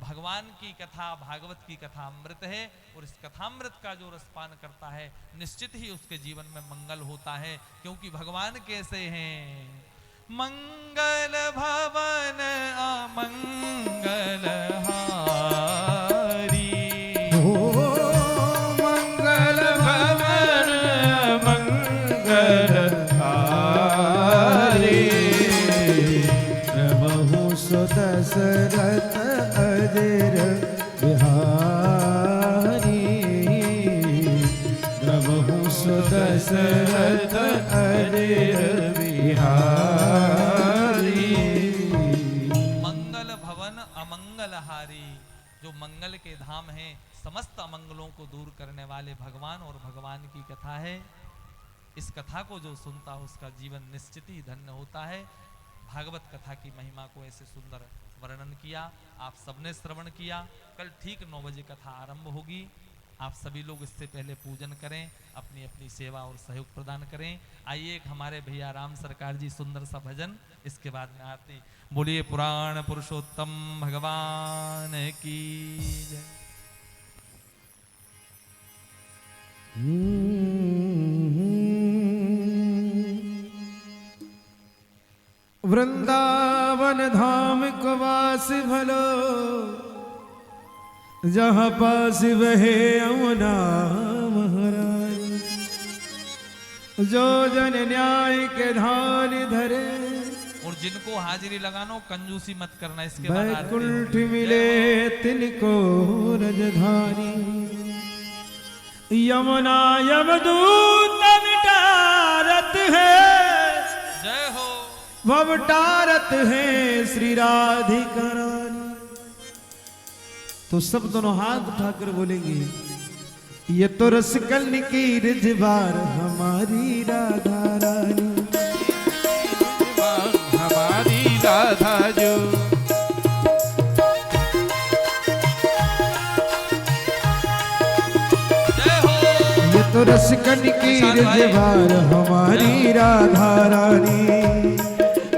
भगवान की कथा, भागवत की कथा अमृत है और इस कथामृत का जो रसपान करता है निश्चित ही उसके जीवन में मंगल होता है, क्योंकि भगवान कैसे हैं? मंगल भवन अमंगल हारी, मंगल भवन मंगल हारी, प्रभु सुदशरथ अजर बिहारी, प्रभु सुदशरथ अजर बिहारी। मंगल भवन अमंगल हारी, जो मंगल के धाम हैं, समस्त अमंगलों को दूर करने वाले भगवान और भगवान की कथा है। इस कथा को जो सुनता है उसका जीवन निश्चित ही धन्य होता है। भागवत कथा की महिमा को ऐसे सुंदर वर्णन किया, आप सबने श्रवण किया। कल ठीक 9 बजे कथा आरंभ होगी। आप सभी लोग इससे पहले पूजन करें, अपनी अपनी सेवा और सहयोग प्रदान करें। आइए एक हमारे भैया राम सरकार जी सुंदर सा भजन, इसके बाद में आरती। बोलिए पुराण पुरुषोत्तम भगवान की जय। वृंदावन धाम को वास भलो, जहाँ पास बहे यमुना महाराज, जो जन न्याय के धान धरे, और जिनको हाजिरी लगानो कंजूसी मत करना। इसके बाद वैकुंठ मिले तिनको रजधानी, यमुना यमदूत मिटारत है, जय हो, भवटारत है श्री राधिका रानी। तो सब दोनों हाथ उठाकर बोलेंगे, ये तो रसकन की रिजवार हमारी राधा रानी, हमारी राधा जो जय हो। ये तो रसकन की रिजवार हमारी राधा रानी।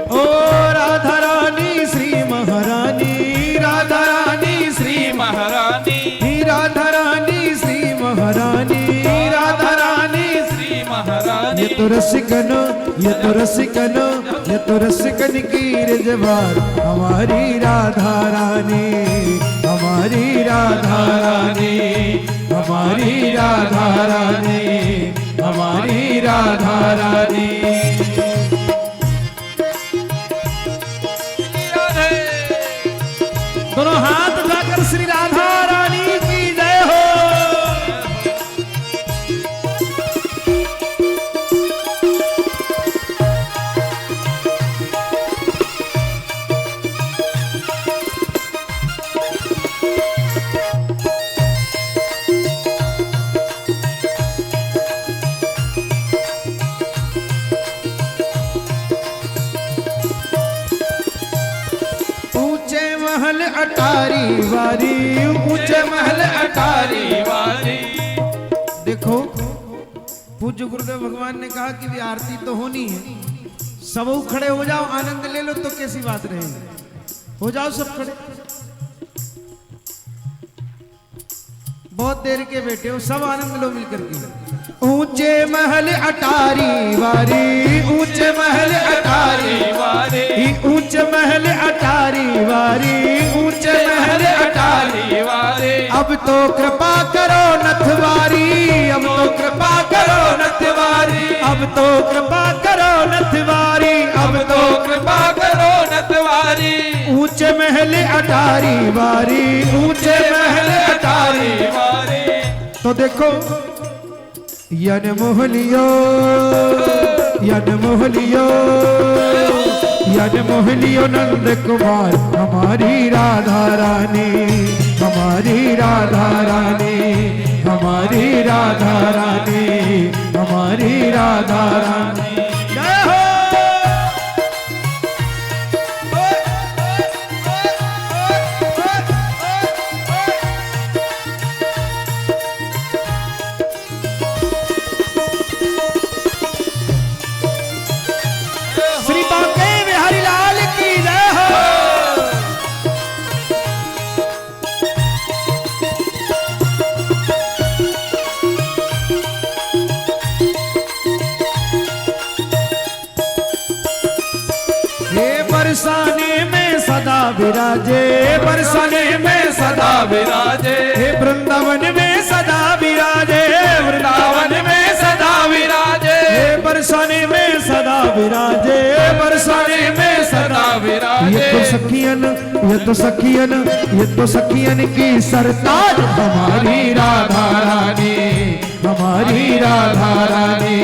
ओ राधा रानी श्री महारानी, राधा रानी श्री महारानी, राधा रानी श्री महारानी, राधा रानी श्री महारानी। ये तो रसिकनो, ये तो रसिकनो, ये तो रसिकन की रिजवार हमारी राधा रानी, हमारी राधा रानी, हमारी राधा रानी, हमारी राधा रानी। दोनों हाथ उठाकर श्री राधा रानी की जय हो। अटारी वारी, ऊंचे महल अटारी वारी। देखो पूज्य गुरुदेव भगवान ने कहा कि भी आरती तो होनी है, सब खड़े हो जाओ, आनंद ले लो तो कैसी बात रहेगी। हो जाओ सब खड़े, बहुत देर के बैठे हो, सब आनंद लो मिलकर के। ऊंचे महल अटारी वारी, ऊंचे महल अटारी वारी, ऊंचे महल अटारी वारी, ऊंचे महल अटारी वारी। अब तो कृपा करो नथवारी, अब तो कृपा करो नथवारी, अब तो कृपा करो नथवारी, अब तो कृपा करो नतवारी। ऊंचे महल अटारी वारी, ऊंचे महल अटारी वारी। तो देखो यन मोहलियो, यन मोहलियो, यन मोहलियो नंद कुमार हमारी राधा रानी, हमारी राधा रानी, हमारी राधा रानी, हमारी राधा रानी। जय हो। श्री बांके बिहारी लाल की जय हो। ये बरसाने में सदा विराजे, बरसाने में सदा विराजे। हे वृंदावन में सदा विराजे, वृंदावन में सदा विराजे। हे बरसाने में सदा विराजे, बरसाने में सदा विराजे। ये तो सखियन, ये तो सखियन, ये तो सखियन की सरताज हमारी राधा रानी, हमारी राधा रानी।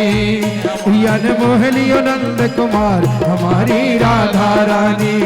यन मोहलियो नंद कुमार हमारी राधा रानी,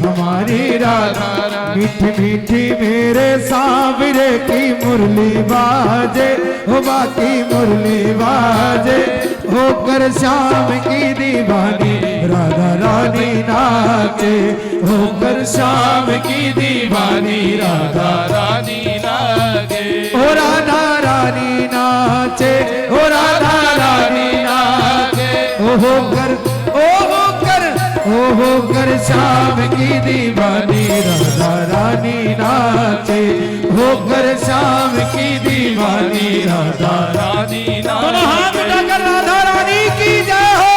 हमारी राधा रानी। मीठी मीठी मेरे सांवरे की मुरली बाजे, हो बाकी मुरली बाजे, होकर श्याम की दीवानी राधा रानी नाचे, होकर श्याम की दीवानी राधा रानी नाचे। ओ राधा रानी नाचे, ओ राधा रानी नाचे, ओ होकर, ओ होकर, ओ होकर श्याम की दीवानी राधा रानी नाचे, होकर श्याम की दीवानी राधा रानी दोनों हाथ उठाकर राधा रानी की जय हो।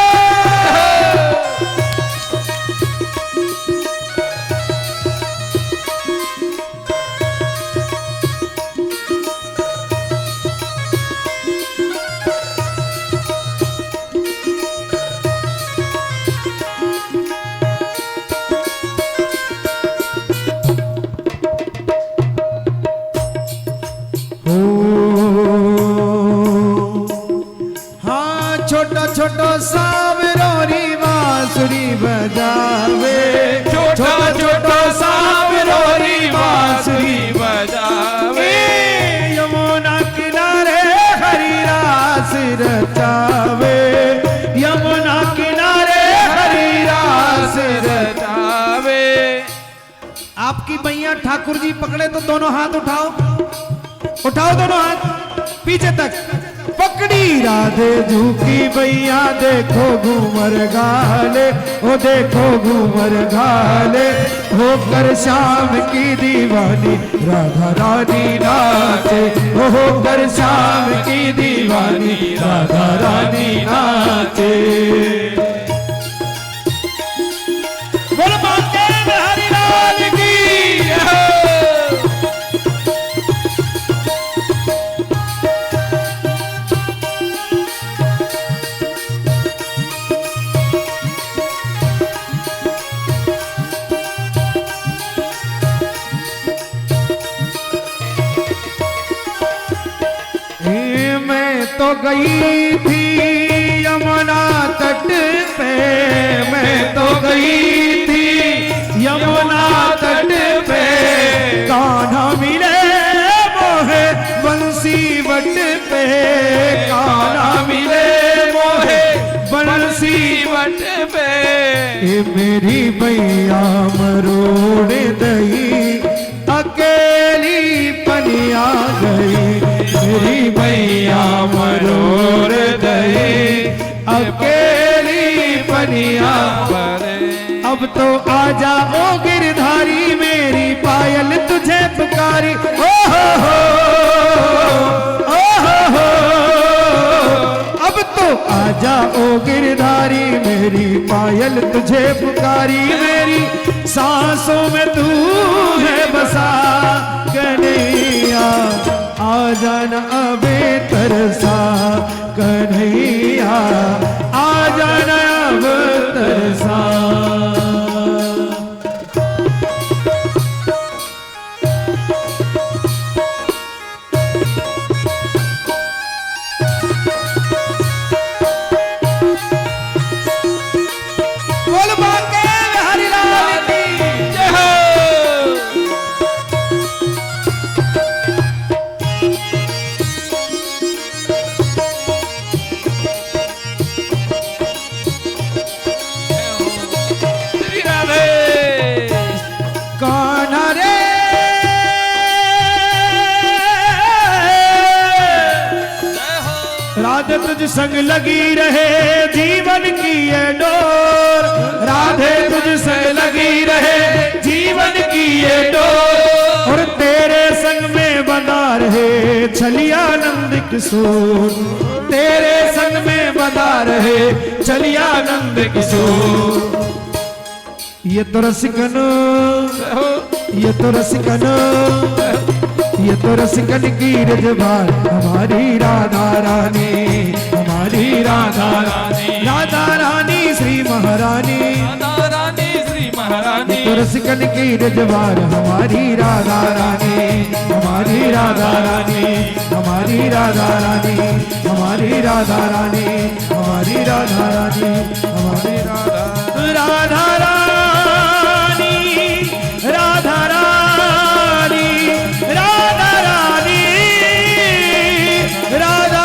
छोटो छोटो सावरोरी बांसुरी बजावे, छोटा छोटा सावरोरी बांसुरी बजावे। यमुना किनारे हरि रास रचावे, यमुना किनारे हरि रास रचावे। आपकी मैया ठाकुर जी पकड़े तो दोनों हाथ उठाओ, उठाओ दोनों हाथ पीछे तक। पकड़ी राधे झूकी भैया देखो घूमर गाले, ओ देखो घूमर गाले, होकर श्याम की दीवानी राधा रानी नाचे, ओ होकर श्याम की दीवानी राधा रानी नाचे। बोल बांके बिहारी लाल की तो गई थी यमुना तट पे, मैं तो गई थी यमुना तट पे, कान्हा मिले मोहे बंसी वट पे, कान्हा मिले मोहे बंसी वट पे। ये मेरी मैया मरोड़ दई अकेली पनिया गई, मेरी मैया मरोड़ दई अकेली पनिया अब तो आजा ओ गिरधारी मेरी पायल तुझे पुकारी ओ हो अब तो आजा ओ गिरधारी मेरी पायल तुझे पुकारी मेरी सांसों में तू है बसा कन्हैया आ जाना अबे तरसा कन्हैया आ जाना अब तरसा बोल बाके हरि लाल की जय हो। श्री राधे कान्हा रे राधे तुझ संग लगी रहे जीवन की ये डोर राधे तुझ संग लगी रहे जीवन की ये डोर और तेरे संग में बना रहे छलिया नंद किशोर तेरे संग में बना रहे छलिया नंद किशोर ये तो रसिकन ये तो रसिकन ये तो रसिकन की रजबान हमारी राधा रानी हमारी राधा रानी श्री महारानी श्री महारानी ये तो रसिकन की रजबान हमारी राधा रानी हमारी राधा रानी हमारी राधा रानी हमारी राधा रानी हमारी राधा रानी हमारी राधा राधा रानी राधा रानी राधा रानी राधा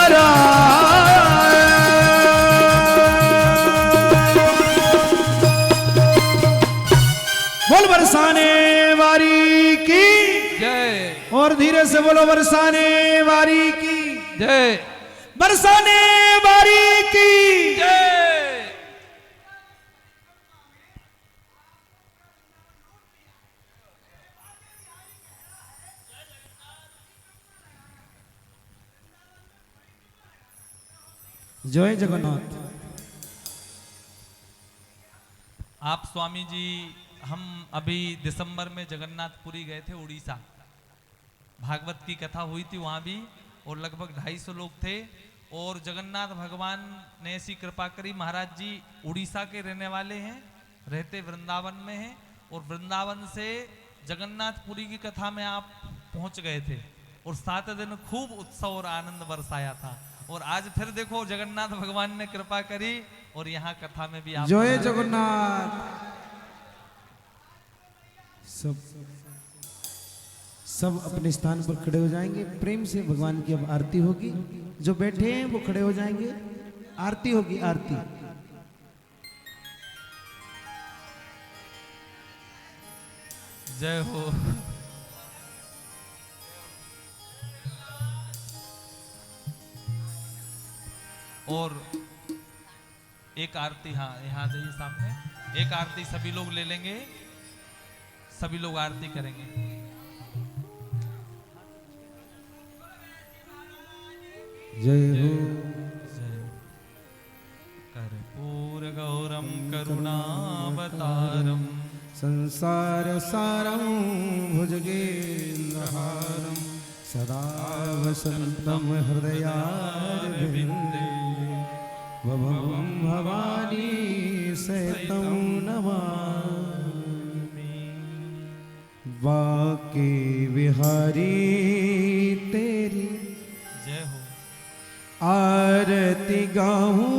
बोल बरसाने वारी की जय और धीरे से बोलो बरसाने वारी की जय बरसाने वारी की जय जय जगन्नाथ। आप स्वामी जी हम अभी दिसंबर में जगन्नाथपुरी गए थे उड़ीसा भागवत की कथा हुई थी वहाँ भी और लगभग 250 लोग थे और जगन्नाथ भगवान ने ऐसी कृपा करी महाराज जी उड़ीसा के रहने वाले हैं रहते वृंदावन में हैं और वृंदावन से जगन्नाथपुरी की कथा में आप पहुँच गए थे और 7 दिन खूब उत्सव और आनंद बरसाया था और आज फिर देखो जगन्नाथ भगवान ने कृपा करी और यहाँ कथा में भी आप जय जगन्नाथ। सब अपने स्थान पर खड़े हो जाएंगे प्रेम से भगवान की अब आरती होगी जो बैठे हैं वो खड़े हो जाएंगे आरती होगी आरती जय हो। और एक आरती हाँ यहाँ जाइए सामने एक आरती सभी लोग ले लेंगे सभी लोग आरती करेंगे। जय हो कर्पूर गौरम करुणावतारम संसार सारं भुजगेन्द्रहारं सदा वसन्तं हृदयारविन्दे भवं भवानी सहितं नमामि बाके बिहारी तेरी जय हो। आरती गाऊं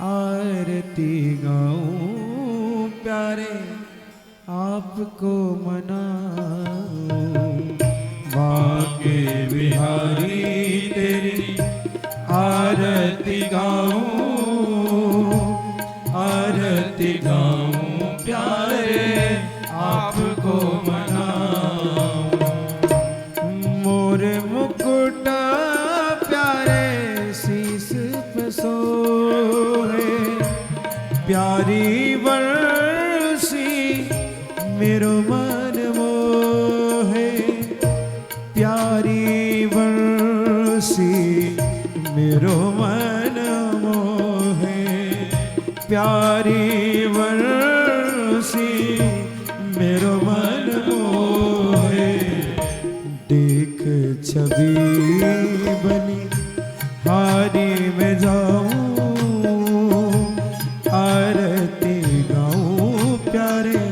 आरती गाऊं प्यारे आपको मनाऊं बाके बिहारी तेरी आरती गाऊं प्यारे आपको मनाऊं मोर मुकुट प्यारे शीश पे सोहे प्यारे प्यारी वर्षी मेरो मन मोहे, प्यारी वर्षी मेरो मन मोहे, प्यारी वर्षी मेरो मन मोहे। देख छवि बनी हारी में जाऊं, आरती गाऊं प्यारे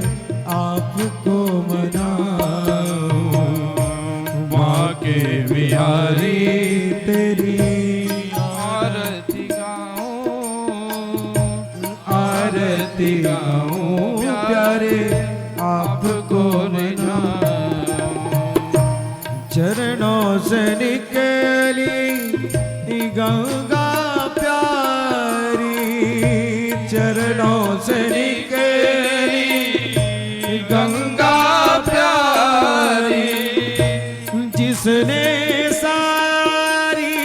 आपको मनाऊं। माँ के बिहारी तेरी आरती गाऊं, आरती गाऊं प्यारे आपको मनाऊं। चरणों से निकली गंगा प्यारी, चरणों से निकली गंगा प्यारी, जिसने सारी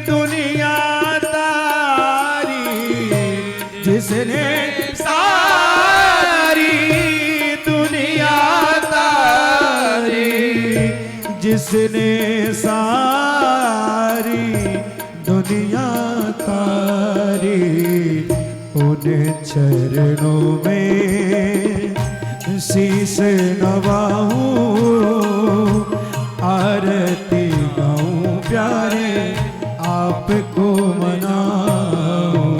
दुनिया तारी, जिसने सारी दुनिया तारी, जिसने सारी दुनिया तारी। उन्हें चरणों में शीश नवाऊं, आरती गाऊं प्यारे आपको मनाऊं।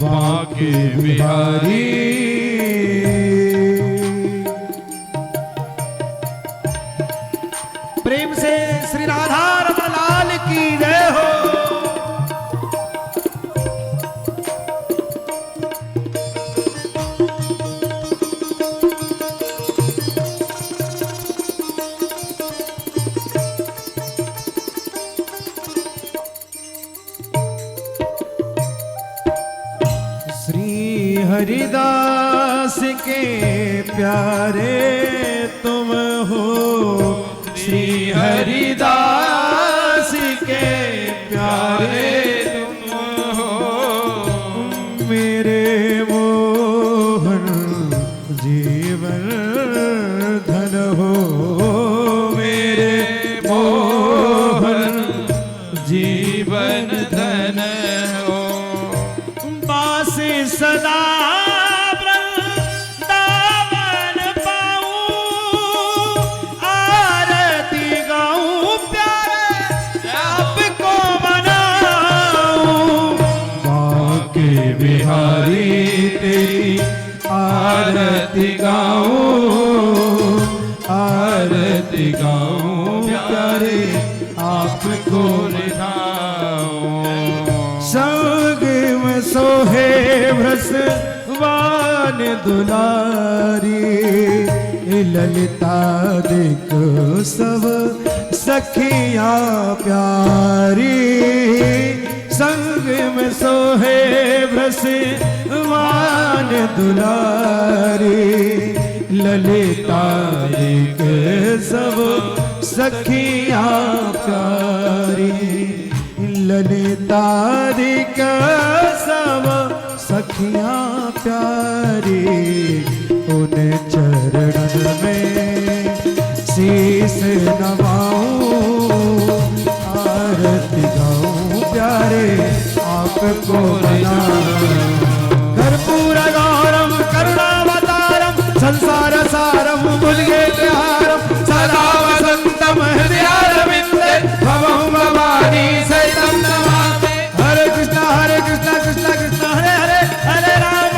बांके बिहारी प्रेम से श्री राधा रमण लाल की जय हो। श्री हरिदास के प्यारे तुम हो, श्री हरिदास के प्यारे तुम हो। मेरे मोहन जीवन धन हो, मेरे मोहन जीवन धन हो। बास सदा वृंदावन पाऊं, आरती गाऊं प्यारे आपको मनाऊं। बांके बिहारी तेरी आरती गाऊं, आरती गाऊं प्यारे आपको संग में सोहे भ्रसवान दुलारी, ललिता देखो सब सखियां प्यारी। संग में सोहे भ्रसवान दुलारी, ललिता देखो सब सखियां प्यारी। ललिता दिका सब सखियां प्यारी। उन्हें चरणन में शीस नवाऊं, आरती गाऊं प्यारे आपको कर्पूर गौरम करुणावतारम, संसार सारम भुजगे प्यारम, सदा वसंतम हृदयारविंदे भवं भवानी सहितं नमामि। हरे कृष्ण कृष्ण कृष्ण हरे हरे, हरे राम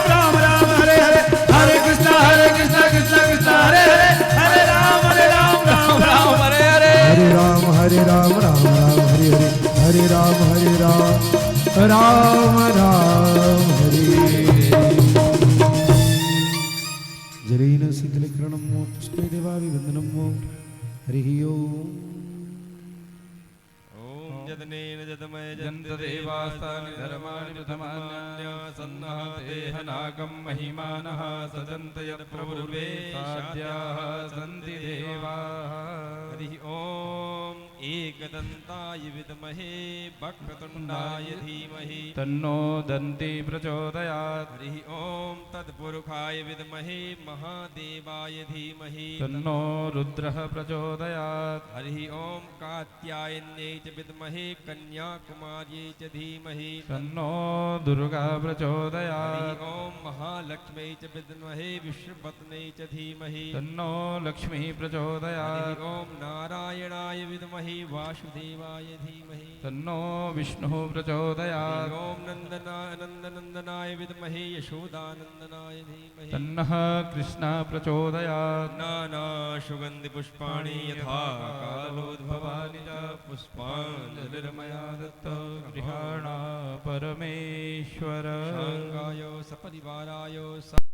राम राम हरे हरे, हरे कृष्ण कृष्ण कृष्ण हरे हरे, हरे राम राम हरे हरे, हरे राम राम राम हरे हरे, हरे राम राम राम हरे। जरेन शीतलकिरणं पुष्पे देवाभिवन्दनं हरिः ओम्। यदनेन जदमय जन्तदेवास्तानि धर्माणि प्रथमान्य सन्नः देहनागं महिमानः सदन्त यत्प्रभुर्वे साध्याः सन्ति देवाः। हरिः ओम्। एकदन्ताय विद्महे वक्रतुण्डाय धीमहि तन्नो दन्ती प्रचोदयात् हरिः ॐ तत्पुरुषाय विद्महे महादेवाय धीमहि तन्नो रुद्रः प्रचोदयात् हरिः ॐ कात्यायन्यै च विद्महे कन्याकुमार्यै च धीमहि तन्नो दुर्गा हरिः प्रचोदयात् ॐ महालक्ष्म्यै च विद्महे विष्णुपत्न्यै च धीमहि तन्नो लक्ष्मीः हरिः प्रचोदयात् ॐ नारायणाय विद्महे वासुदेवाय धीमहि तन्नो विष्णुः प्रचोदयात् हरिः ॐ नन्दनाय विद्महे यशोदानन्दनाय धीमहि तन्नः कृष्णः प्रचोदयात् नानासुगन्धिपुष्पाणि यथा कालोद्भवानि च पुष्पाञ्जलिर्मया दत्ता गृहाणा परमेश्वर शाङ्गाय सपरिवाराय